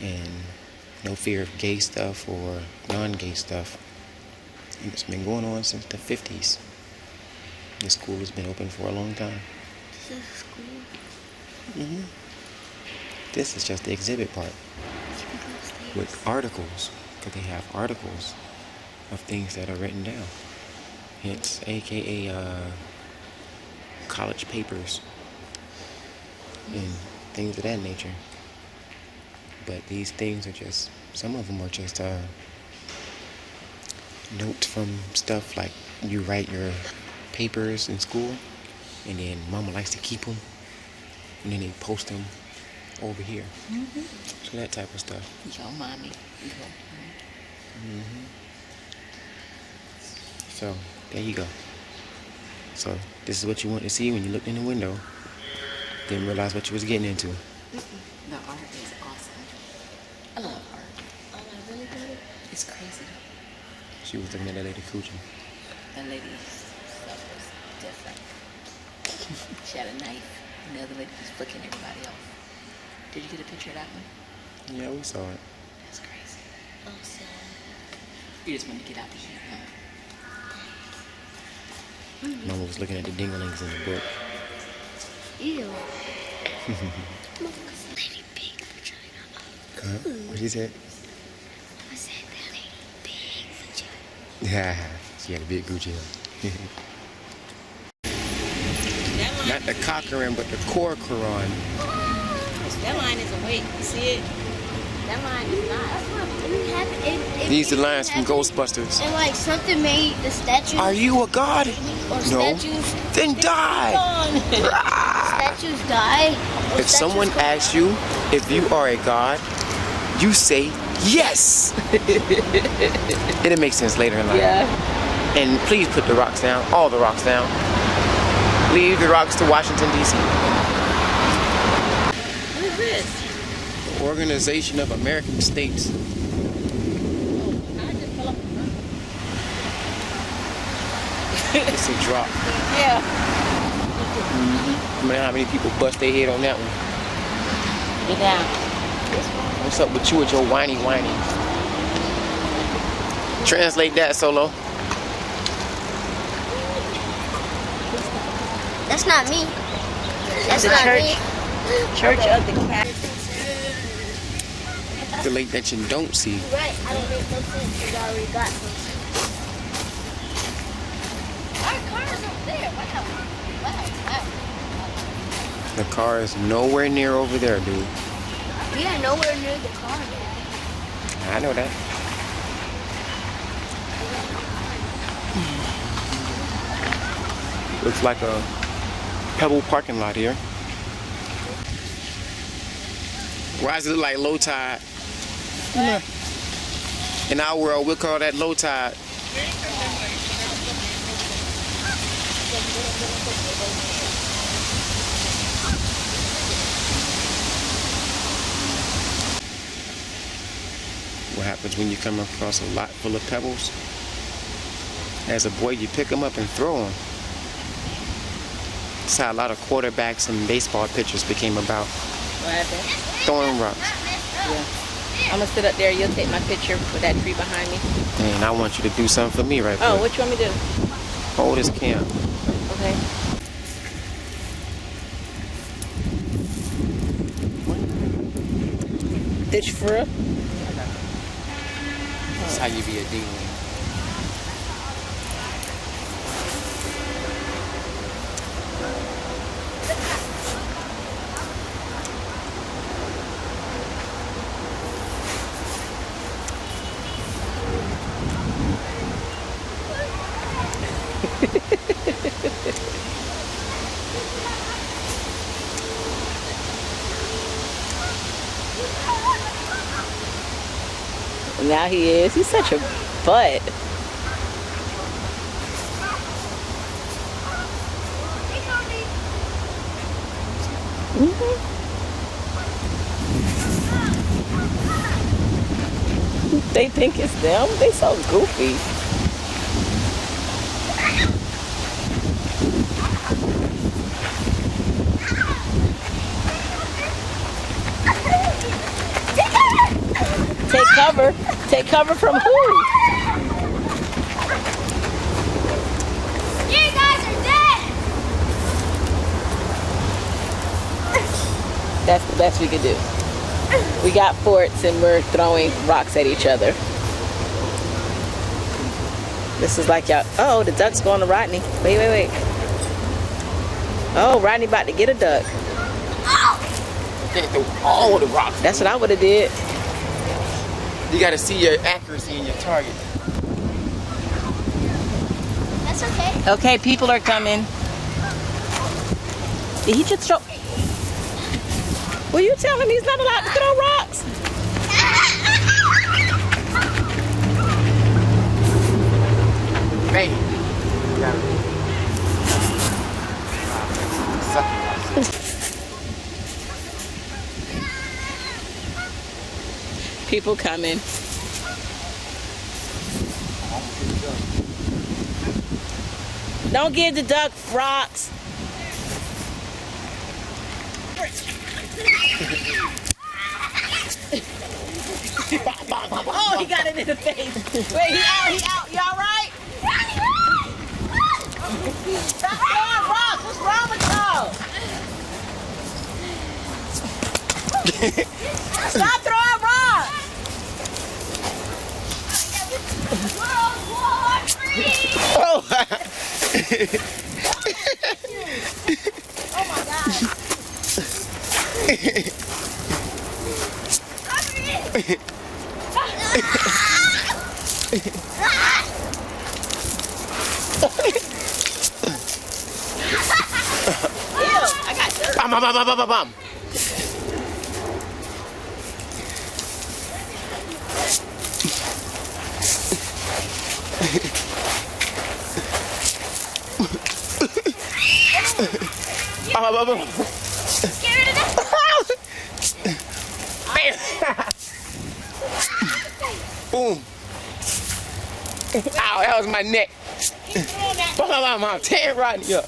Speaker 3: and no fear of gay stuff or non-gay stuff. And it's been going on since the 50s. The school has been open for a long time.
Speaker 6: This is school?
Speaker 3: Mm-hmm. This is just the exhibit part. With articles, because they have articles of things that are written down. Hence, aka college papers and things of that nature. But these things are just, some of them are just notes from stuff like you write your papers in school, and then mama likes to keep them, and then they post them over here. Mm-hmm. So that type of stuff.
Speaker 2: Yo, mommy.
Speaker 3: Mm-hmm. So, there you go. So, this is what you want to see when you looked in the window. Didn't realize what you was getting into.
Speaker 2: The art is awesome. I love art. Oh, I really do. It's crazy.
Speaker 3: She was looking at that lady Coochie.
Speaker 2: That lady's stuff was different. She had a knife, and the other lady was flicking everybody off. Did you get a picture of that one?
Speaker 3: Yeah, we saw it.
Speaker 2: That's crazy. Awesome. You just wanted to get out the heat, huh?
Speaker 3: Mm-hmm. Mama was looking at the dinglings in the book.
Speaker 6: Ew.
Speaker 2: Lady big vagina.
Speaker 3: Huh? What you said?
Speaker 6: I said that lady big vagina.
Speaker 3: Yeah, she had a big Gucci on. Not the Cochran, but the Corcoran.
Speaker 2: That line is awake. You see it? That line is not.
Speaker 3: These are the lines from Ghostbusters.
Speaker 6: And like something made the statues.
Speaker 3: Are you a god?
Speaker 6: Or
Speaker 3: No.
Speaker 6: Statues,
Speaker 3: Then die.
Speaker 6: statues die.
Speaker 3: If someone asks you if you are a god, you say yes. It'll make sense later in life.
Speaker 2: Yeah.
Speaker 3: And please put the rocks down. All the rocks down. Leave the rocks to Washington, D.C.
Speaker 2: What is this?
Speaker 3: The Organization of American States. It's a drop.
Speaker 2: Yeah.
Speaker 3: I mean, how many people bust their head on that one?
Speaker 2: Get down.
Speaker 3: What's up with you with your whiny? Translate that, Solo.
Speaker 6: That's not me. That's
Speaker 2: The
Speaker 6: not
Speaker 2: church.
Speaker 6: me.
Speaker 2: Church of the Cat.
Speaker 3: The lake that you don't see.
Speaker 6: Right, I don't make no sense because I already got some. Our car is up there. Wow.
Speaker 3: The car is nowhere near over there, dude.
Speaker 6: We are nowhere near the car.
Speaker 3: I know that. Looks like a Pebble parking lot here. Why does it look like low tide? In our world, we'll call that low tide. What happens when you come across a lot full of pebbles? As a boy, you pick them up and throw them. That's how a lot of quarterbacks and baseball pitchers became about.
Speaker 2: What happened?
Speaker 3: Throwing rocks.
Speaker 2: Yeah. I'm gonna sit up there. You'll take my picture with that tree behind me.
Speaker 3: And I want you to do something for me right now.
Speaker 2: Oh, what you want me to do?
Speaker 3: Hold this cam.
Speaker 2: Okay. Ditch for real?
Speaker 3: That's how you be a dingling.
Speaker 2: And now he is. He's such a butt. They think it's them. They so goofy. Take cover. Take cover from who?
Speaker 6: You guys are dead.
Speaker 2: That's the best we could do. We got forts and we're throwing rocks at each other. This is like y'all. Oh, the duck's going to Rodney. Wait. Oh, Rodney about to get a duck.
Speaker 3: Can't throw all the rocks.
Speaker 2: That's what I would have did.
Speaker 3: You got to see your accuracy in your target.
Speaker 6: That's okay.
Speaker 2: Okay, people are coming. Did he just throw? Well, you tell him he's not allowed to throw rocks.
Speaker 3: Man.
Speaker 2: People coming. Don't give the duck rocks. Oh, he got it in the face. Wait, he out. You all right? Stop throwing rocks. What's wrong with y'all? Stop throwing rocks.
Speaker 6: World War III.
Speaker 3: Oh.
Speaker 6: Oh my God.
Speaker 2: I got dirt.
Speaker 3: Bam.
Speaker 6: Get rid of that.
Speaker 3: Boom. Ow, that was my neck. I'm tearing Rodney up.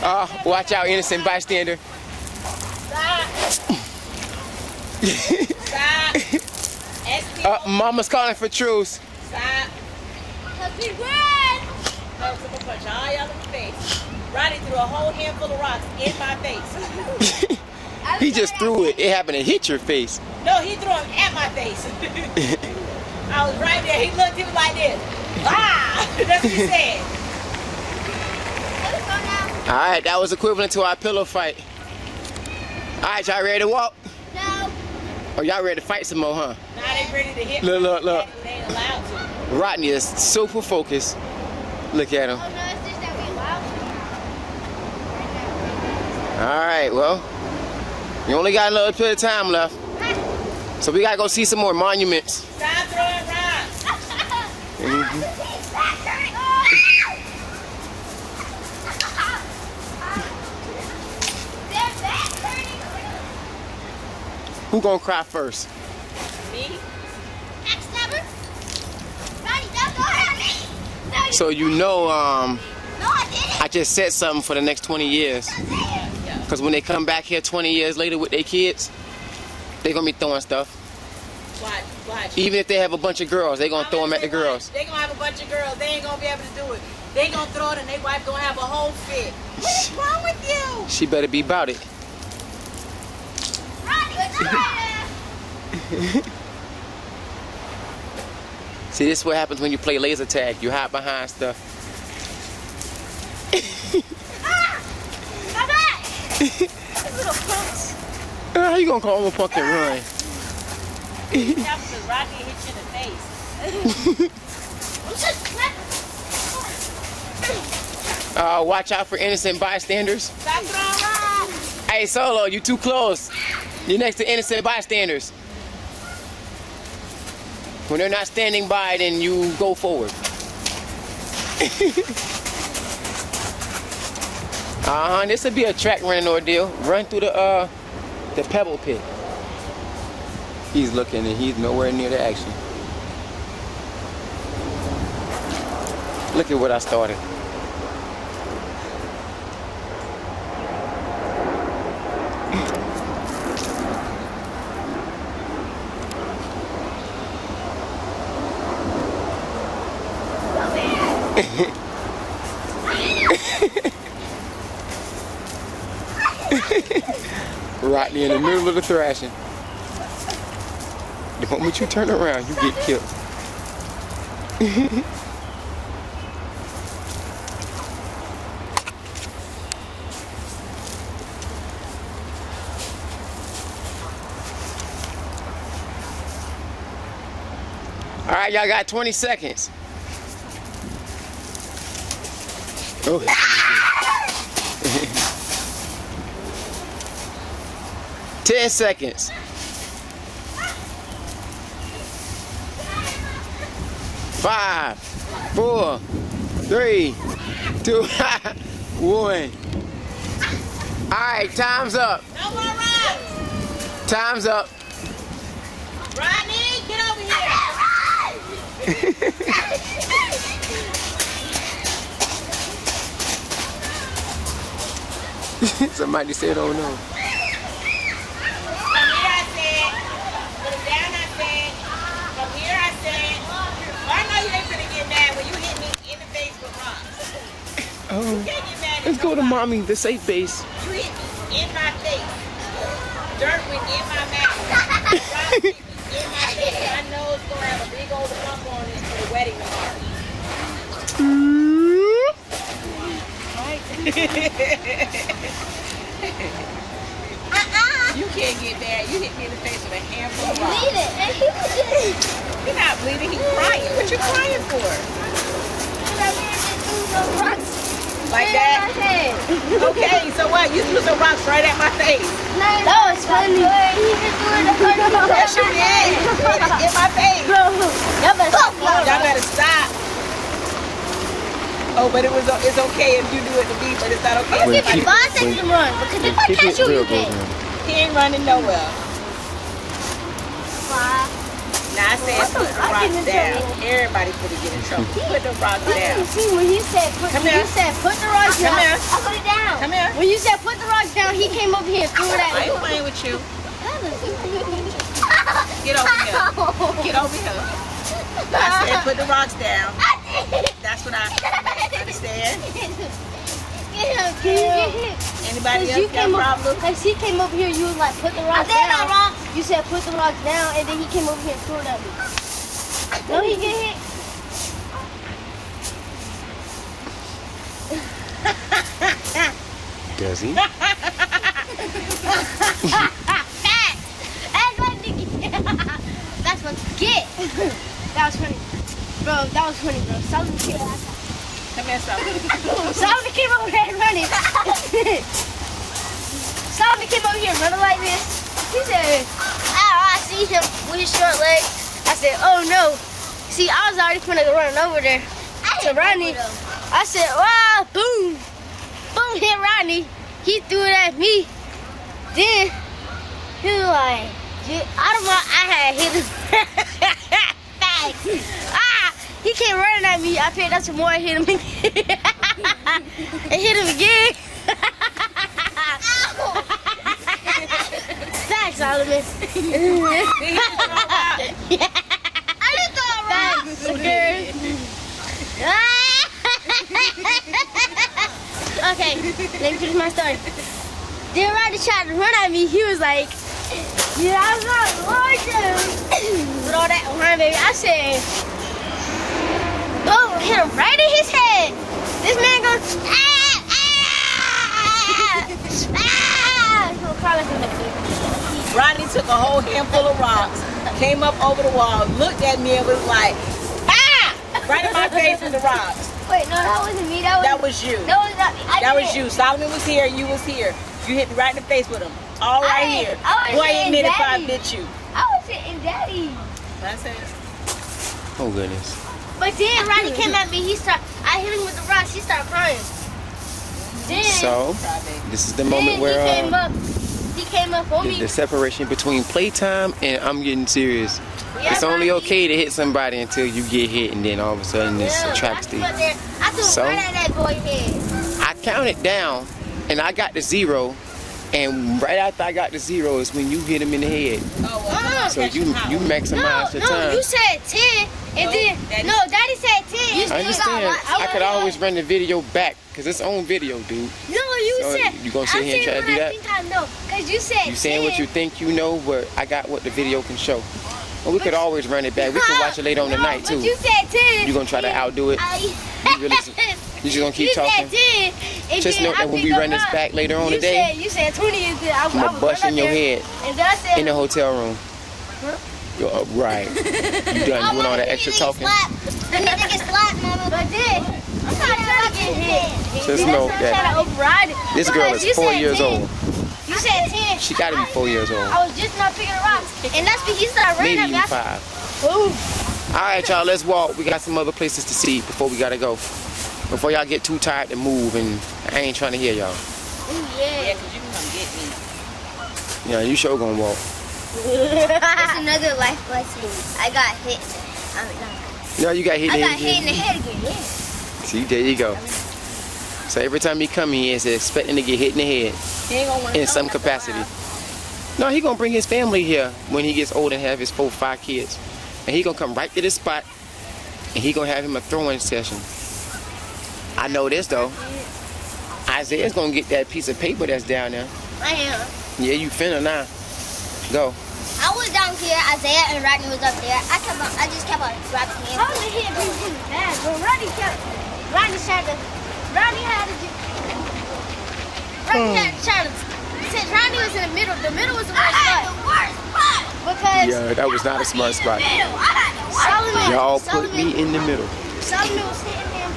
Speaker 3: Ow. Watch out, innocent bystander.
Speaker 2: Stop.
Speaker 3: Mama's calling for truce.
Speaker 2: Stop.
Speaker 6: Cause we win.
Speaker 2: I'm gonna punch all y'all in the face. Rodney threw a whole handful of rocks in my face.
Speaker 3: He just threw it. It happened to hit your face.
Speaker 2: No, he threw them at my face. I was right there. He looked, he was like this. Ah! That's what he said.
Speaker 6: Let's go now.
Speaker 3: All right, that was equivalent to our pillow fight. All right, y'all ready to walk?
Speaker 6: No.
Speaker 3: Oh, y'all ready to fight some more, huh?
Speaker 2: Now they ready to hit me.
Speaker 3: Look.
Speaker 2: They ain't allowed to.
Speaker 3: Rodney is super focused. Look at him.
Speaker 6: Oh no, it's just that we allowed to.
Speaker 3: All right, well, we only got a little bit of time left. So we gotta go see some more monuments.
Speaker 2: Stop throwing rocks.
Speaker 3: Who gonna cry first?
Speaker 2: Me?
Speaker 3: So you know,
Speaker 6: No, I didn't.
Speaker 3: I just said something for the next 20 years. Because when they come back here 20 years later with their kids, they're gonna be throwing stuff.
Speaker 2: Watch.
Speaker 3: Even if they have a bunch of girls, they're gonna throw them at the girls.
Speaker 2: They gonna have a bunch of girls. They ain't gonna be able to do it. They gonna throw it and their wife gonna have a whole fit. What's wrong with you?
Speaker 3: She better be about it. See, this is what happens when you play laser tag. You hide behind stuff.
Speaker 6: Little punks.
Speaker 3: How you gonna call him a punk and run?
Speaker 2: Because Rodney hit you in the face.
Speaker 3: Watch out for innocent bystanders.
Speaker 2: Stop throwing rocks.
Speaker 3: Hey, Solo, you too close. You're next to innocent bystanders. When they're not standing by, then you go forward. This would be a track running ordeal. Run through the pebble pit. He's looking and he's nowhere near the action. Look at what I started. Rodney in the middle of the thrashing. The moment you turn around, you get killed. All right, y'all got 20 seconds. Oh. 10 seconds. 5, 4, 3, 2, 1. All right, time's up.
Speaker 4: No more rocks.
Speaker 3: Time's up.
Speaker 4: Rodney, get over here.
Speaker 3: Somebody said, oh no. Oh, let's go to mommy, the safe base.
Speaker 4: You hit me in my face. Dirt went in my mouth. Rock hit me in my face. My nose gonna have a big old bump on it for the wedding tomorrow. You can't get mad. You hit me in the face with a handful of rocks. You're not bleeding. He's crying. What you crying for? Like that? Okay, so what? You threw some rocks right at my face.
Speaker 6: That was funny.
Speaker 4: Yes, you did. In my face.
Speaker 6: Y'all
Speaker 4: better stop. Oh, but it's okay if you do it to me, but it's not okay.
Speaker 6: Let's give you 5 seconds to run, because if I catch you, you can.
Speaker 4: He ain't running nowhere.
Speaker 6: 5.
Speaker 4: Now I said put the rocks down. Everybody finna get in trouble. Put the rocks down.
Speaker 6: See, when you said put the rocks down, I put it down.
Speaker 4: Come here.
Speaker 6: When you said put the rocks down, he came over here and threw it at me.
Speaker 4: I ain't playing with you. Get over here. Get over here. I said put the rocks down. That's what I understand. Anybody else got problems?
Speaker 6: Like he came over here, you was like put the rocks down. You said put the rocks down, and then he came over here and threw it at me. Don't he get hit?
Speaker 3: Does he?
Speaker 6: That's what you get. That was funny. Bro, that was funny, bro. Solomon came over.
Speaker 4: Come here, Solomon.
Speaker 6: Solomon came over here and running. Solomon came over here running like this. He said, I see him with his short legs. I said, oh no. See, I was already finna run over there to Rodney. I said, wow, boom. Boom, hit Rodney. He threw it at me. Then, he was like, I had hit him. He came running at me. I picked up some more and hit him again. And hit him again. Thanks, Solomon. I just thought Okay, let me finish my story. Then Rodney tried to run at me. He was like, yeah, I'm not working. With all that run, baby. I said, oh, hit him right in his head. This man goes,
Speaker 4: Rodney took a whole handful of rocks, came up over the wall, looked at me and was like, ah! Right in my face with the rocks.
Speaker 6: Wait, no, that wasn't me. That was
Speaker 4: you.
Speaker 6: That was not me.
Speaker 4: That was you. Solomon was here, you was here. You hit me right in the face with him. All right here. Boy, admit if I bit you.
Speaker 6: I was hitting Daddy.
Speaker 4: I said,
Speaker 3: Oh goodness.
Speaker 6: But then Ronnie came at me. I hit him with the rocks. He started crying. Then,
Speaker 3: so this is the moment where
Speaker 6: he came up on me.
Speaker 3: The separation between playtime and I'm getting serious. Yeah, it's only okay to hit somebody until you get hit, and then all of a sudden it's a travesty.
Speaker 6: I threw right at that boy's head.
Speaker 3: I counted down, and I got to 0. And right after I got to 0 is when you hit him in the head. So you maximize your time.
Speaker 6: No, you said 10, and then Daddy said 10.
Speaker 3: I understand. I could always run the video back because it's on video, dude.
Speaker 6: No, you said.
Speaker 3: You gonna sit here and try to do that?
Speaker 6: I think I know, cause you said.
Speaker 3: You saying 10. What you think you know, but I got what the video can show. Well, we could always run it back. We could watch it later on tonight too.
Speaker 6: But you said 10.
Speaker 3: You gonna try to outdo it? You just gonna keep talking? Just know that when we run this back later on today,
Speaker 6: you said 20 and then
Speaker 3: I'm gonna bust in your head in the hotel room. Huh? Right. You done doing all that extra talking.
Speaker 6: But then, I'm trying to get hit.
Speaker 3: Just know that this girl is 4 years old.
Speaker 6: You said 10.
Speaker 3: She gotta be 4 years old.
Speaker 6: I was just not picking the rocks. And that's because he started running at me.
Speaker 3: Maybe even 5. Alright, y'all, let's walk. We got some other places to see before we gotta go. Before y'all get too tired to move, and I ain't trying to hear y'all.
Speaker 2: Yeah, because you can come get me.
Speaker 3: Yeah, you sure gonna walk.
Speaker 6: It's another life lesson. I got hit.
Speaker 3: No, you got hit in the head.
Speaker 6: I got hit in the head again, yeah.
Speaker 3: See, there you go. So every time he come here, he's expecting to get hit in the head in some capacity. No, he gonna bring his family here when he gets old and have his 4 or 5 kids. And he gonna come right to this spot, and he gonna have him a throwing session. I know this though. Isaiah's gonna get that piece of paper that's down there.
Speaker 6: I am.
Speaker 3: Yeah, you finna now. Go.
Speaker 6: I was down here, Isaiah and Rodney was up there. I just kept on dropping him. I was here really bad, but Rodney had to since Rodney was in the middle was the worst spot. Because
Speaker 3: that was not a smart spot. Y'all put me in the middle.
Speaker 6: Solomon was hitting him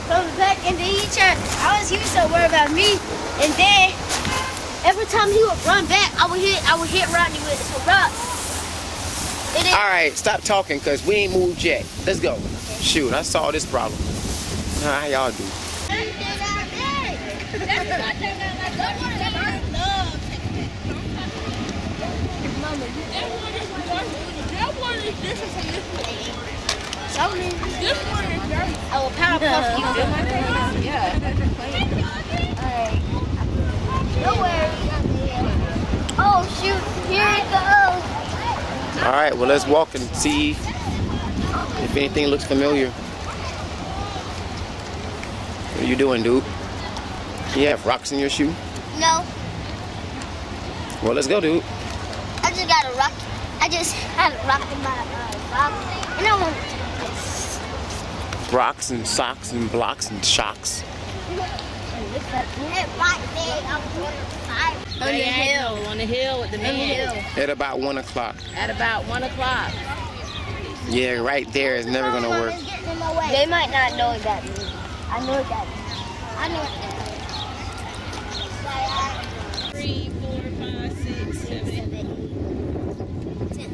Speaker 6: from the back, and then he was so worried about me, and then every time he would run back, I would hit Rodney with some rocks.
Speaker 3: Alright, stop talking because we ain't moved yet. Let's go. Okay. Shoot, I saw this problem. How y'all do?
Speaker 6: I will power puff you.
Speaker 2: Yeah.
Speaker 6: Don't worry. Oh shoot, here it goes.
Speaker 3: Alright, well let's walk and see if anything looks familiar. What are you doing, dude? You have rocks in your shoe?
Speaker 6: No.
Speaker 3: Well, let's go, dude.
Speaker 6: I just got a rock. I just had a rock in my sock. And I want to take this.
Speaker 3: Rocks and socks and blocks and shocks.
Speaker 2: On the hill with the man.
Speaker 3: At about 1 o'clock.
Speaker 2: At about 1 o'clock.
Speaker 3: Yeah, right there is never gonna work.
Speaker 6: They might not know what that means. I know what that means. I know what that means.
Speaker 2: 3, 4, 5, 6, 7, 8.
Speaker 6: 10.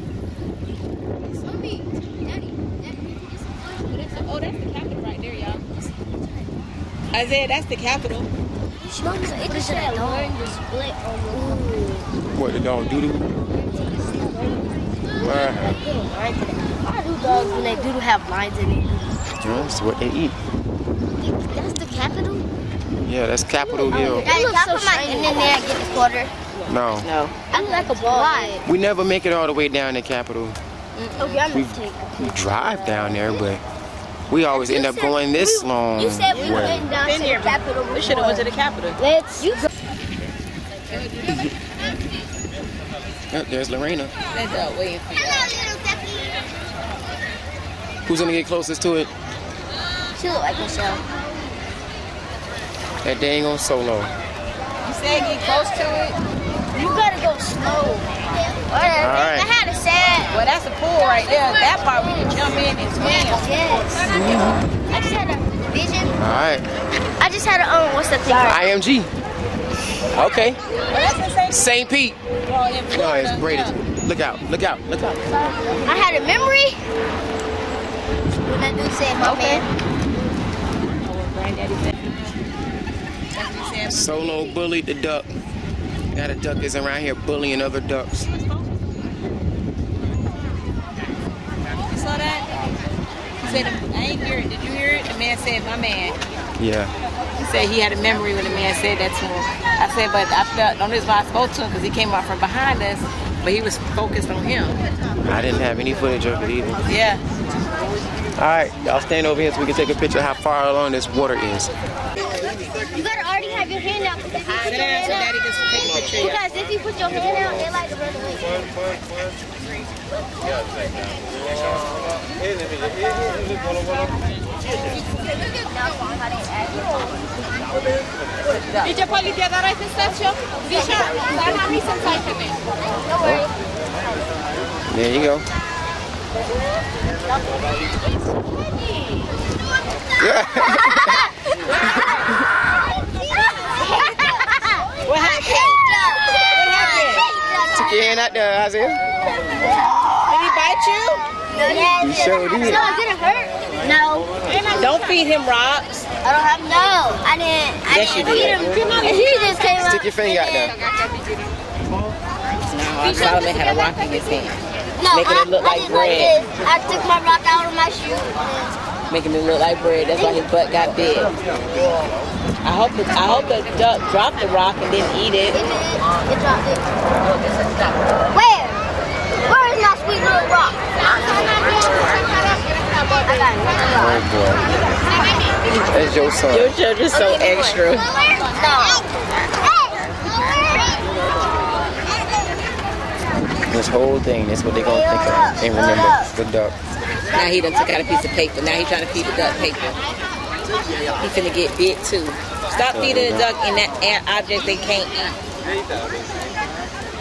Speaker 2: Oh, that's the Capitol right there, y'all. Isaiah, that's the Capitol.
Speaker 6: It should have learned to split on the
Speaker 3: What, the dog doo-doo?
Speaker 6: Why do dogs, when they do have lines in it?
Speaker 3: That's what they eat.
Speaker 6: That's the Capitol?
Speaker 3: Yeah, that's Capitol Hill.
Speaker 6: Daddy, can I put my hand in there and get the quarter?
Speaker 3: No.
Speaker 6: I look like a ball. Why?
Speaker 3: We never make it all the way down to Capitol.
Speaker 6: Okay, I'm gonna take it.
Speaker 3: We drive down there, but we always end up going this long.
Speaker 6: You said we went down to the Capitol.
Speaker 2: We should have went to the Capitol.
Speaker 6: Let's.
Speaker 3: Oh, there's Lorena.
Speaker 2: Let's go waiting for you.
Speaker 3: Who's gonna get closest to it?
Speaker 6: She look like Michelle.
Speaker 3: That dang on Solo.
Speaker 2: You said get close to it.
Speaker 6: You gotta go slow.
Speaker 3: Alright.
Speaker 6: I had a sad.
Speaker 2: Well, that's a pool right there. That part we can jump in and swim.
Speaker 6: Yes. I just had a vision.
Speaker 3: Alright.
Speaker 6: I just had a what's the thing?
Speaker 3: IMG. Okay.
Speaker 2: Well, that's the same.
Speaker 3: St. Pete.
Speaker 2: Well, in
Speaker 3: No,
Speaker 2: Florida.
Speaker 3: it's Brady. Look out, look out, look out.
Speaker 6: I had a memory. When I do say my man.
Speaker 3: Solo bullied the duck. Now the duck is around here bullying other ducks.
Speaker 2: You saw that? He said, I ain't hear it. Did you hear it? The man said, my man.
Speaker 3: Yeah.
Speaker 2: He said he had a memory when the man said that to him. I said, but I felt, don't this why I spoke to him, because he came up from behind us, but he was focused on him.
Speaker 3: I didn't have any footage of it either.
Speaker 2: Yeah.
Speaker 3: All right, y'all stand over here so we can take a picture of how far along this water is.
Speaker 6: You gotta already have your hand out. Because if you put your hand out, they like to run away.
Speaker 8: Idzie policja do rejestracji? Wisza, za nami są zajpy.
Speaker 6: Don't worry.
Speaker 3: There you go.
Speaker 2: What happened?
Speaker 3: Took your hand out there, Isaiah.
Speaker 2: Did he bite you?
Speaker 6: Yes.
Speaker 3: You sure did.
Speaker 6: No, it didn't hurt. No.
Speaker 2: Don't feed him rocks.
Speaker 6: I don't have no. I didn't feed him. And he just came up.
Speaker 3: Stick your finger out there.
Speaker 2: No, Solomon had a rock in his hand.
Speaker 6: No,
Speaker 2: making it look like
Speaker 6: I
Speaker 2: bread.
Speaker 6: I took my rock out of my shoe.
Speaker 2: Making it look like bread. That's why his butt got big. I hope the duck dropped the rock and didn't eat it.
Speaker 6: It dropped it. Where? Where is my sweet little rock? I got it.
Speaker 3: Oh boy. That's your son.
Speaker 2: Your children's so extra.
Speaker 6: No.
Speaker 3: This whole thing, that's what they're gonna think of and remember the duck.
Speaker 2: Now he done took out a piece of paper. Now he's trying to feed the duck paper. He's finna get bit too. Stop feeding the duck in that object they can't eat.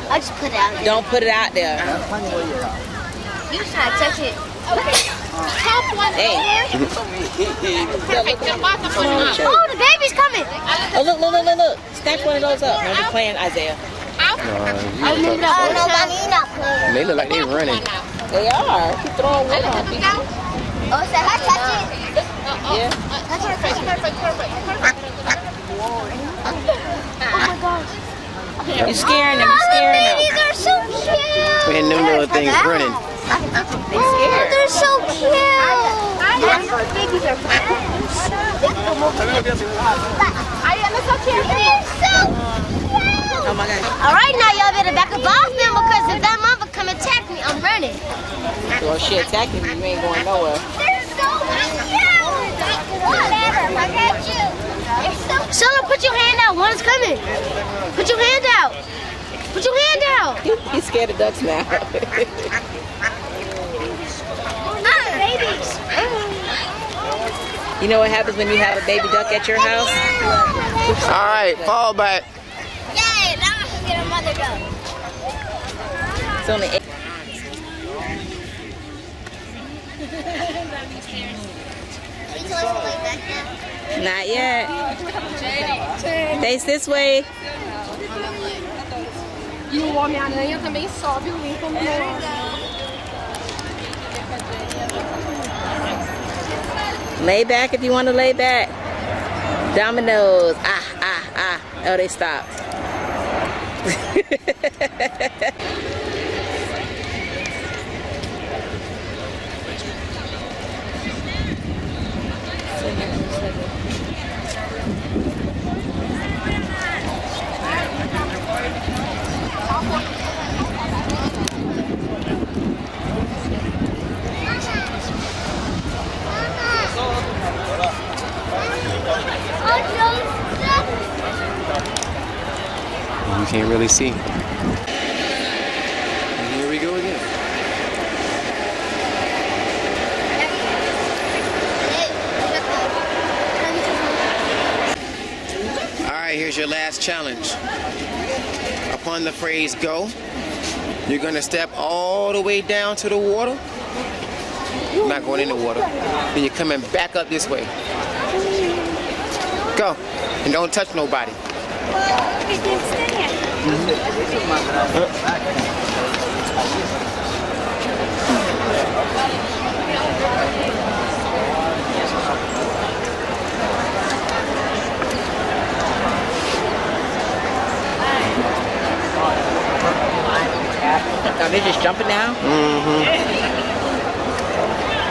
Speaker 6: I just put it out there.
Speaker 2: Don't put it out there.
Speaker 6: You try to touch it.
Speaker 8: Top one.
Speaker 2: Hey.
Speaker 6: Oh, the baby's coming.
Speaker 2: Oh, look. Snatch one of those up. Don't be playing, Isaiah.
Speaker 6: Oh, no, mommy, you're not playing.
Speaker 3: They look like they're running.
Speaker 2: They are. Keep throwing one on people.
Speaker 6: Oh, so I touch it?
Speaker 2: Yeah.
Speaker 6: That's perfect. Oh my gosh.
Speaker 2: You're scaring them. You're scaring them.
Speaker 6: Babies are so cute.
Speaker 3: And them little things running.
Speaker 2: They scared.
Speaker 6: They're so cute. Babies are cute. They're so cute.
Speaker 2: Oh my God.
Speaker 6: All right, now y'all better back up off them because if that mama come attack me, I'm running.
Speaker 2: Well, she attacking you. You ain't going nowhere.
Speaker 6: They're so cute. Whatever, I got you. They're so cute. Someone put your hand out. One's coming. Put your hand out. Put your hand out.
Speaker 2: He's scared of ducks now.
Speaker 6: Babies.
Speaker 2: You know what happens when you have a baby duck at your house?
Speaker 3: All right, fall back.
Speaker 6: Yay, now I can get a mother duck.
Speaker 2: It's only 8. Not yet. Face this way.
Speaker 8: E o Homem-Aranha também sobe o Lincoln no
Speaker 2: Lay back if you want to lay back. Dominoes. Oh, they stopped.
Speaker 3: You can't really see. And here we go again. All right, here's your last challenge. Upon the phrase go, you're gonna step all the way down to the water. You're not going in the water. Then you're coming back up this way. Go. And don't touch nobody.
Speaker 2: They're just jumping down?
Speaker 10: Mm-hmm.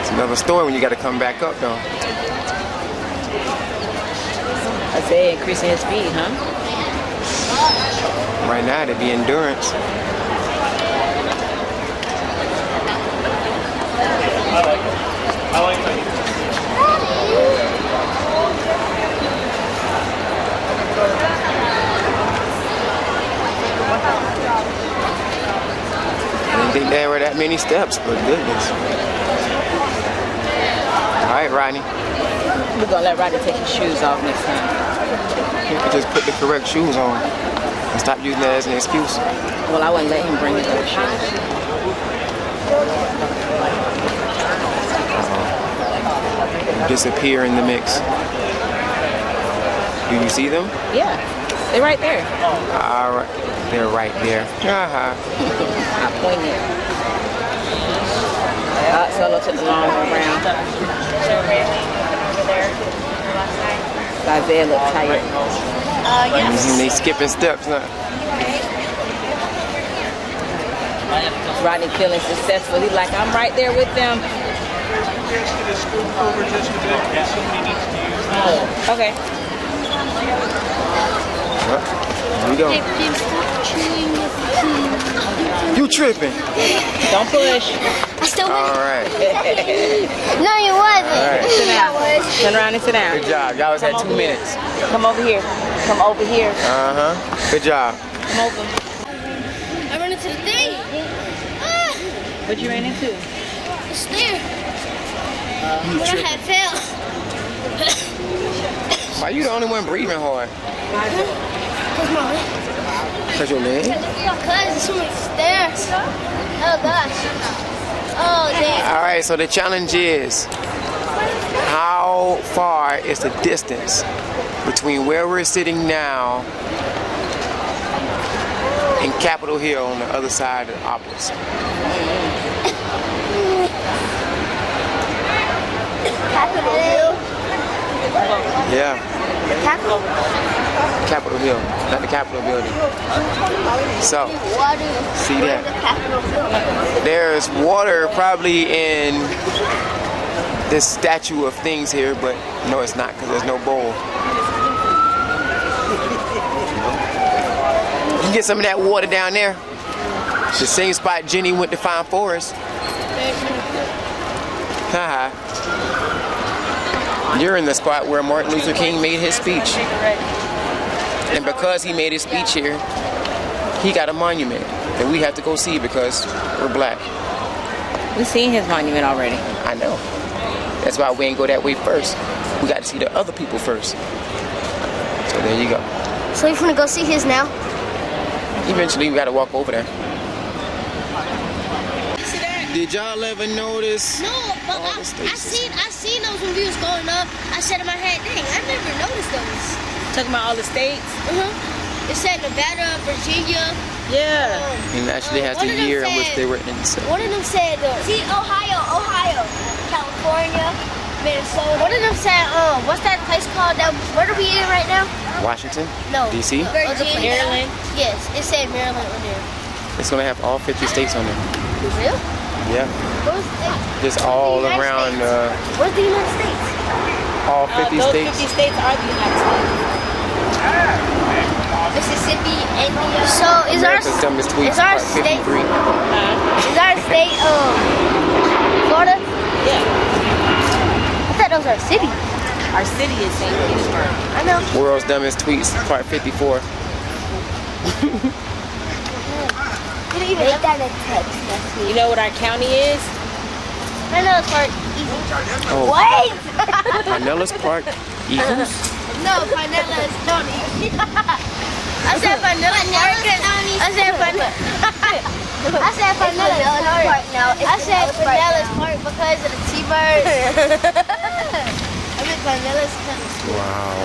Speaker 10: It's another story when you got to come back up, though.
Speaker 2: I say increasing his speed, huh?
Speaker 10: Right now, it'd be endurance.
Speaker 9: I like that.
Speaker 10: I didn't think there were that many steps, but goodness. All right, Rodney.
Speaker 2: We're gonna let Rodney take his shoes off next time.
Speaker 10: You could just put the correct shoes on and stop using that as an excuse.
Speaker 2: Well, I wouldn't let him bring his other shoes.
Speaker 10: Disappear in the mix. Do you see them?
Speaker 2: Yeah, they're right there.
Speaker 10: All right, they're right there.
Speaker 2: I pointed. Solo took the long way around. Isaiah looked tired.
Speaker 6: Yes.
Speaker 10: They skipping steps, huh?
Speaker 2: Rodney feeling successful. He's like, I'm right there with them. Okay.
Speaker 10: Well, here we go. You tripping?
Speaker 2: Don't push.
Speaker 6: I still
Speaker 10: All right.
Speaker 6: No, you wasn't.
Speaker 10: All right.
Speaker 2: Sit down. Turn around and sit down.
Speaker 10: Good job. Y'all was at 2 minutes.
Speaker 2: Come over here. Come over here.
Speaker 10: Uh-huh. Good job.
Speaker 2: Come over.
Speaker 6: I ran into the thing.
Speaker 2: What you ran into?
Speaker 6: The stair. When I had fell.
Speaker 10: Why you the only one breathing hard?
Speaker 6: Cause my leg.
Speaker 10: Cause your leg?
Speaker 6: Cause there's so many stairs. Oh gosh. Oh damn.
Speaker 10: All right, so the challenge is, how far is the distance between where we're sitting now and Capitol Hill on the other side of the Opolis?
Speaker 6: Capitol Hill.
Speaker 10: Yeah.
Speaker 6: The Capitol.
Speaker 10: Capitol Hill, not the Capitol building. So, see that? There's water probably in this statue of things here, but no, it's not because there's no bowl. You can get some of that water down there. The same spot Jenny went to find Forrest. Haha. You're in the spot where Martin Luther King made his speech. And because he made his speech here, he got a monument that we have to go see because we're black.
Speaker 2: We've seen his monument already.
Speaker 10: I know. That's why we ain't go that way first. We got to see the other people first. So there you go.
Speaker 6: So you're gonna go see his now?
Speaker 10: Eventually we got to walk over there. Did y'all ever notice?
Speaker 6: No, but I seen those when we was going up. I said in my head, dang, I never noticed those.
Speaker 2: Talking about all the states?
Speaker 6: It said Nevada, Virginia.
Speaker 2: Yeah.
Speaker 10: And actually has the year in which they were in.
Speaker 6: One of them said, see, Ohio, California, Minnesota. One of them said, what's that place called? Where are we in right now?
Speaker 10: Washington?
Speaker 6: No.
Speaker 10: DC?
Speaker 6: Virginia. Maryland? Yes, it said Maryland on there.
Speaker 10: It's going to have all 50 states on there.
Speaker 6: Really?
Speaker 10: Yeah. Just all around.
Speaker 6: Where's the United States?
Speaker 10: All 50
Speaker 2: those
Speaker 10: states.
Speaker 2: 50 states are the United States.
Speaker 6: Mississippi, India. So is
Speaker 10: America's dumbest tweet,
Speaker 6: is our
Speaker 10: part
Speaker 6: state?
Speaker 10: 53.
Speaker 6: Is our state Florida?
Speaker 2: Yeah.
Speaker 6: I thought that was our city.
Speaker 2: Our city is St. Petersburg.
Speaker 6: I know.
Speaker 10: World's dumbest tweets, part 54.
Speaker 6: Didn't even make that in text.
Speaker 2: You know what our county is?
Speaker 6: I know it's part easy.
Speaker 10: Oh.
Speaker 6: Wait!
Speaker 10: Pinellas Park Eagles?
Speaker 6: No, Pinellas County. I said Pinellas Park. I said Pinellas. I said Pinellas Park. Now I said Pinellas Park because of the T-birds. I meant Pinellas County.
Speaker 10: Wow.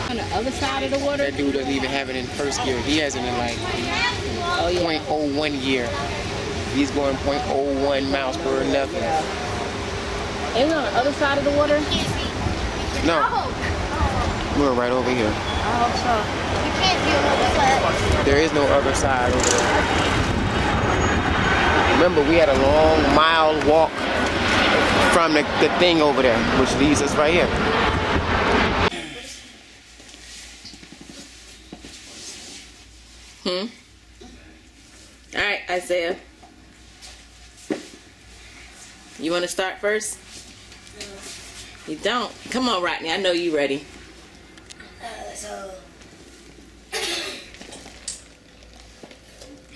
Speaker 2: On the other side of the water?
Speaker 10: That dude doesn't even have it in first gear. He has it in like 0.01 gear. He's going 0.01 miles per nothing.
Speaker 2: Isn't it on the other side of the water?
Speaker 10: No. We're right over here.
Speaker 6: hope so. You can't be on the other side.
Speaker 10: There is no other side over there. Remember, we had a long mile walk from the thing over there, which leads us right here.
Speaker 2: All right, Isaiah. You want to start first?
Speaker 6: No.
Speaker 2: You don't? Come on, Rodney. I know you ready.
Speaker 6: So,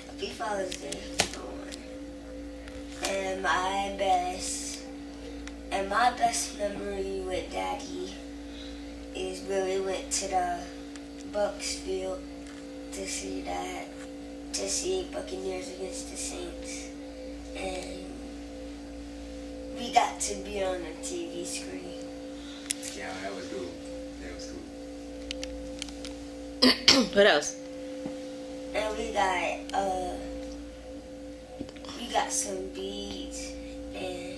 Speaker 6: Happy Father's Day, and my best memory with Daddy is when we went to the Bucks field to see Buccaneers against the Saints, and we got to be on the TV screen.
Speaker 10: Yeah, that was cool. That was cool.
Speaker 2: What else?
Speaker 6: And we got some beads and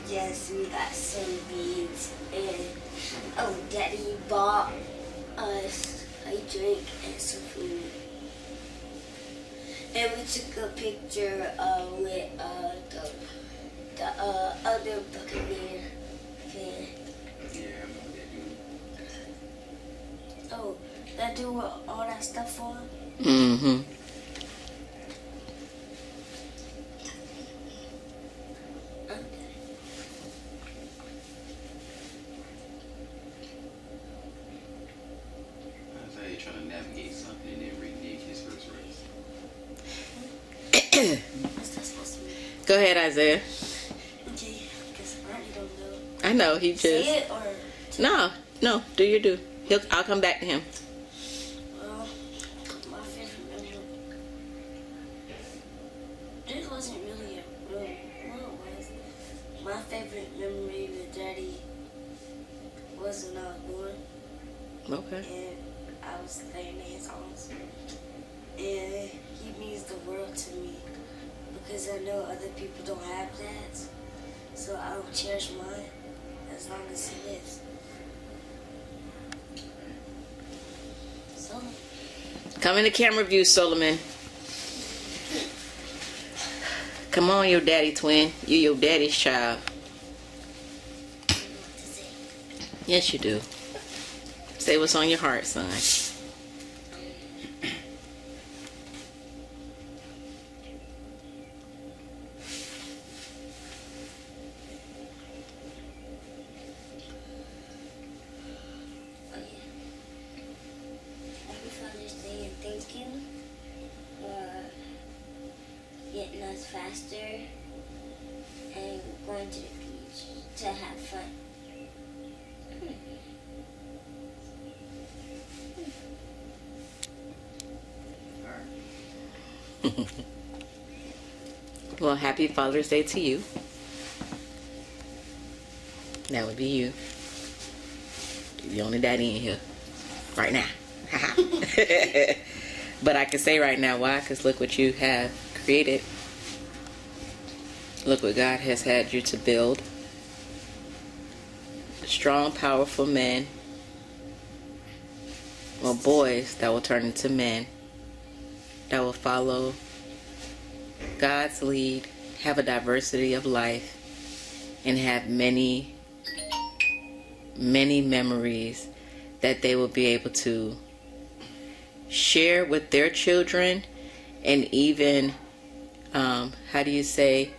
Speaker 6: yes, we got some beads, and Daddy bought us a drink and some food, and we took a picture with the other Buccaneer fan.
Speaker 10: Yeah, I remember that dude.
Speaker 6: Oh, that dude with all that stuff on.
Speaker 2: Mm-hmm.
Speaker 10: Trying to navigate something and then renege his first race.
Speaker 6: What's that supposed to mean?
Speaker 2: Go ahead, Isaiah.
Speaker 6: Okay, because I really don't know.
Speaker 2: I know, he just...
Speaker 6: Say it or...
Speaker 2: No, do your do. I'll come back to him.
Speaker 6: Well, my favorite memory... This wasn't really a real... Well, it was. My favorite memory with Daddy was when I was born.
Speaker 2: Okay.
Speaker 6: And I was laying in his arms, and he means the world to me because I know other people don't have dads, so I will cherish mine as long as he lives. So,
Speaker 2: Come in the camera view, Solomon. Come on, your daddy twin. You're your daddy's child. Yes, you do. Say what's on your heart, son.
Speaker 6: Happy Father's Day, and thank you for getting us faster and going to the beach to have fun.
Speaker 2: Well, happy Father's Day to you. That would be you. You're the only daddy in here. Right now. But I can say right now why, because look what you have created. Look what God has had you to build. Strong, powerful men. Well, boys that will turn into men. That will follow God's lead, have a diversity of life, and have many, many memories that they will be able to share with their children, and even, how do you say,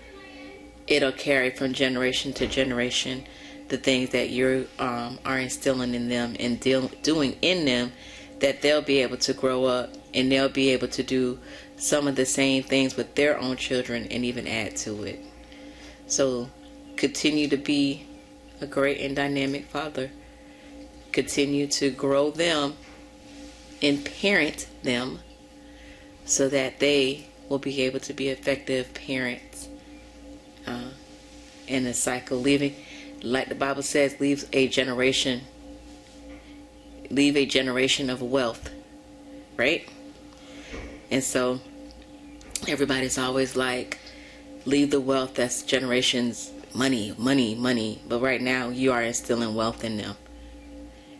Speaker 2: it'll carry from generation to generation the things that you are instilling in them and doing in them, that they'll be able to grow up and they'll be able to do some of the same things with their own children and even add to it. So continue to be a great and dynamic father. Continue to grow them and parent them so that they will be able to be effective parents in a cycle, leaving, like the Bible says, leave a generation of wealth, right? And so everybody's always like, leave the wealth that's generations, money. But right now you are instilling wealth in them,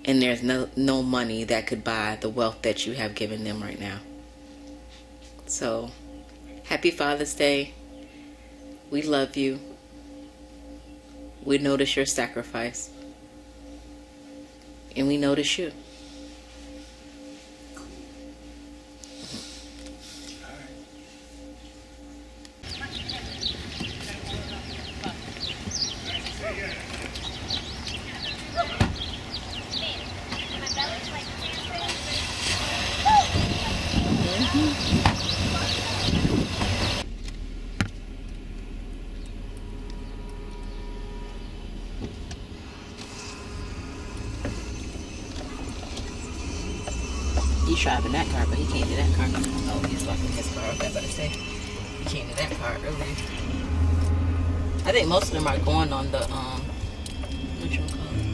Speaker 2: and there's no money that could buy the wealth that you have given them right now. So happy Father's Day. We love you. We notice your sacrifice, and we notice you. He's driving that car, but he can't do that car. Oh, he's locking his car. Okay, I better say he can't do that car early. I think most of them are going on the what you call it?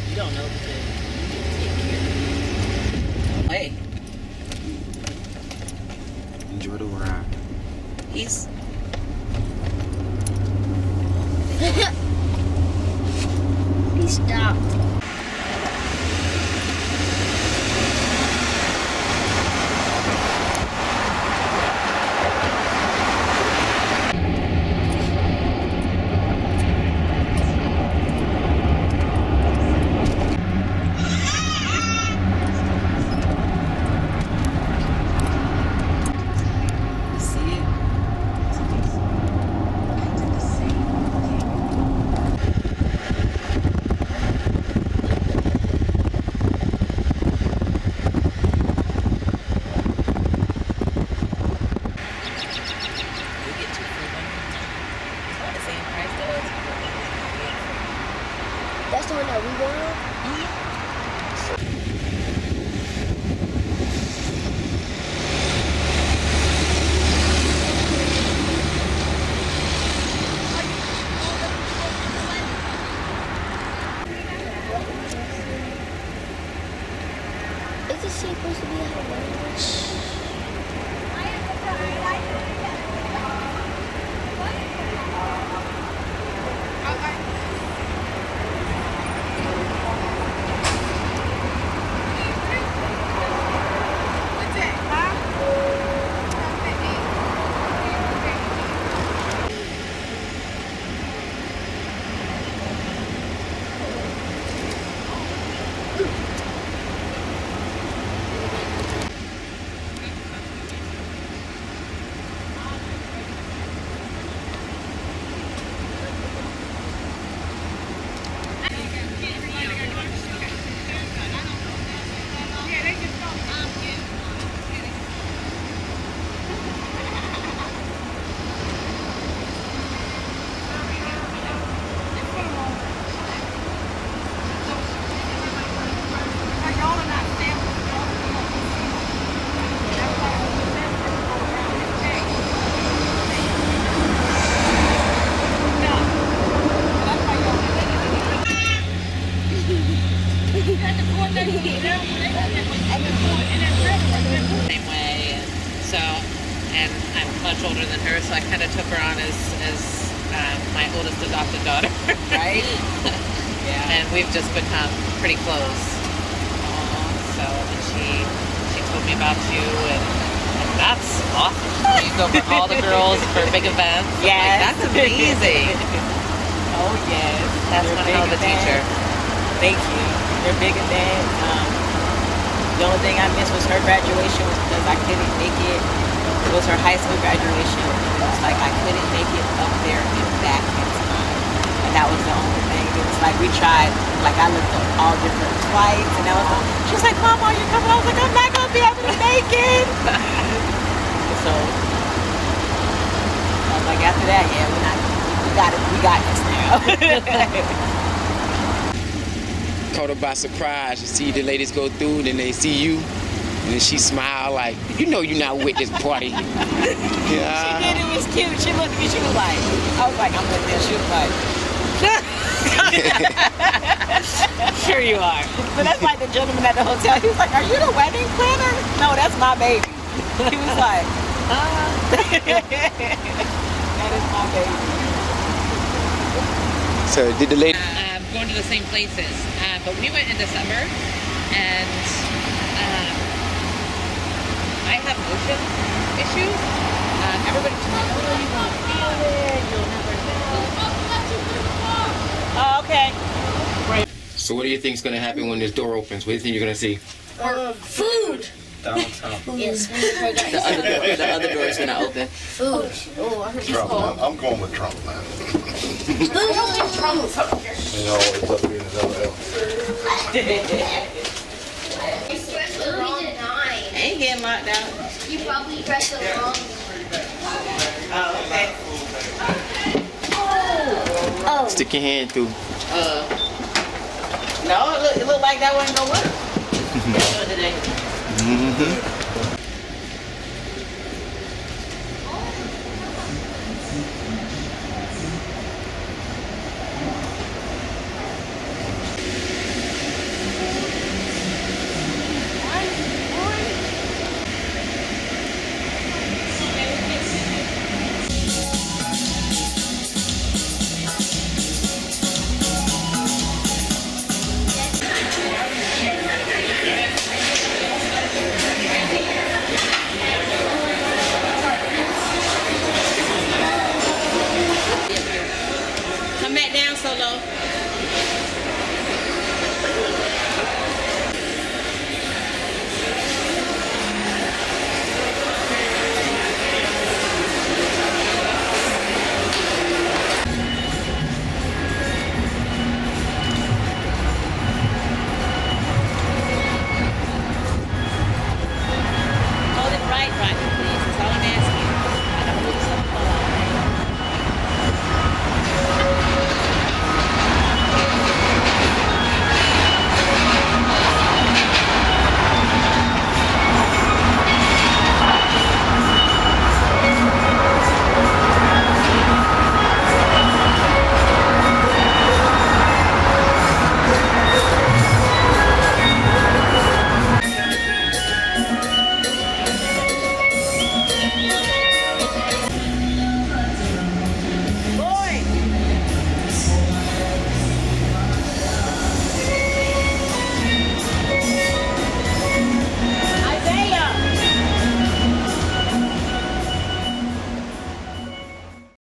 Speaker 2: You don't know because you take care. Hey.
Speaker 3: Enjoy the ride.
Speaker 2: He's
Speaker 6: He stopped. That's the one that we going on? Is this supposed to be a lunch?
Speaker 2: Same way, so, and I'm much older than her, so I kind of took her on as my oldest adopted daughter. Right? Yeah. And we've just become pretty close. So, and she told me about you, and that's awesome. You go for all the girls for big events.
Speaker 11: Yes.
Speaker 2: Like, that's amazing.
Speaker 11: Oh, yes.
Speaker 2: That's one hell of a teacher.
Speaker 11: Thank you. They're big events. The only thing I missed was her graduation was because I couldn't make it. It was her high school graduation. It was like I couldn't make it up there and back in time. And that was the only thing. It was like we tried, like I looked up all different flights and that was all, she was like, Mom, are you coming? I was like, I'm not going to be able to make it. So I was like, after that, yeah, we got this now.
Speaker 10: Caught her by surprise. You see the ladies go through, then they see you. And then she smiled like, you know you're not with this party.
Speaker 11: She did, it was cute. She looked at me, she was like, I was like, I'm with this. She was like, sure you are. But that's like the gentleman at the hotel. He was like, are you the wedding planner? No, that's my baby. He was like, that is my baby.
Speaker 10: So did the lady...
Speaker 12: going to the same places. But we went in December, and I have motion issues. Everybody told me, oh, you won't feel it, you'll never know.
Speaker 11: Oh, okay.
Speaker 10: Right. So what do you think is going to happen when this door opens? What do you think you're going to see?
Speaker 6: Food.
Speaker 3: Downtown.
Speaker 6: Yes.
Speaker 11: The other door is gonna open.
Speaker 6: Food. Oh, I heard
Speaker 13: Trump, man. I'm going with Trump, man.
Speaker 6: Food.
Speaker 13: He always up in his LL.
Speaker 11: Ain't getting locked out.
Speaker 6: You probably pressed the wrong.
Speaker 11: Oh, okay.
Speaker 6: Oh.
Speaker 10: Stick your hand through.
Speaker 11: No, it looked like that wasn't gonna work. Today.
Speaker 10: Mm-hmm.
Speaker 11: Come back down, Solo. Hold it right.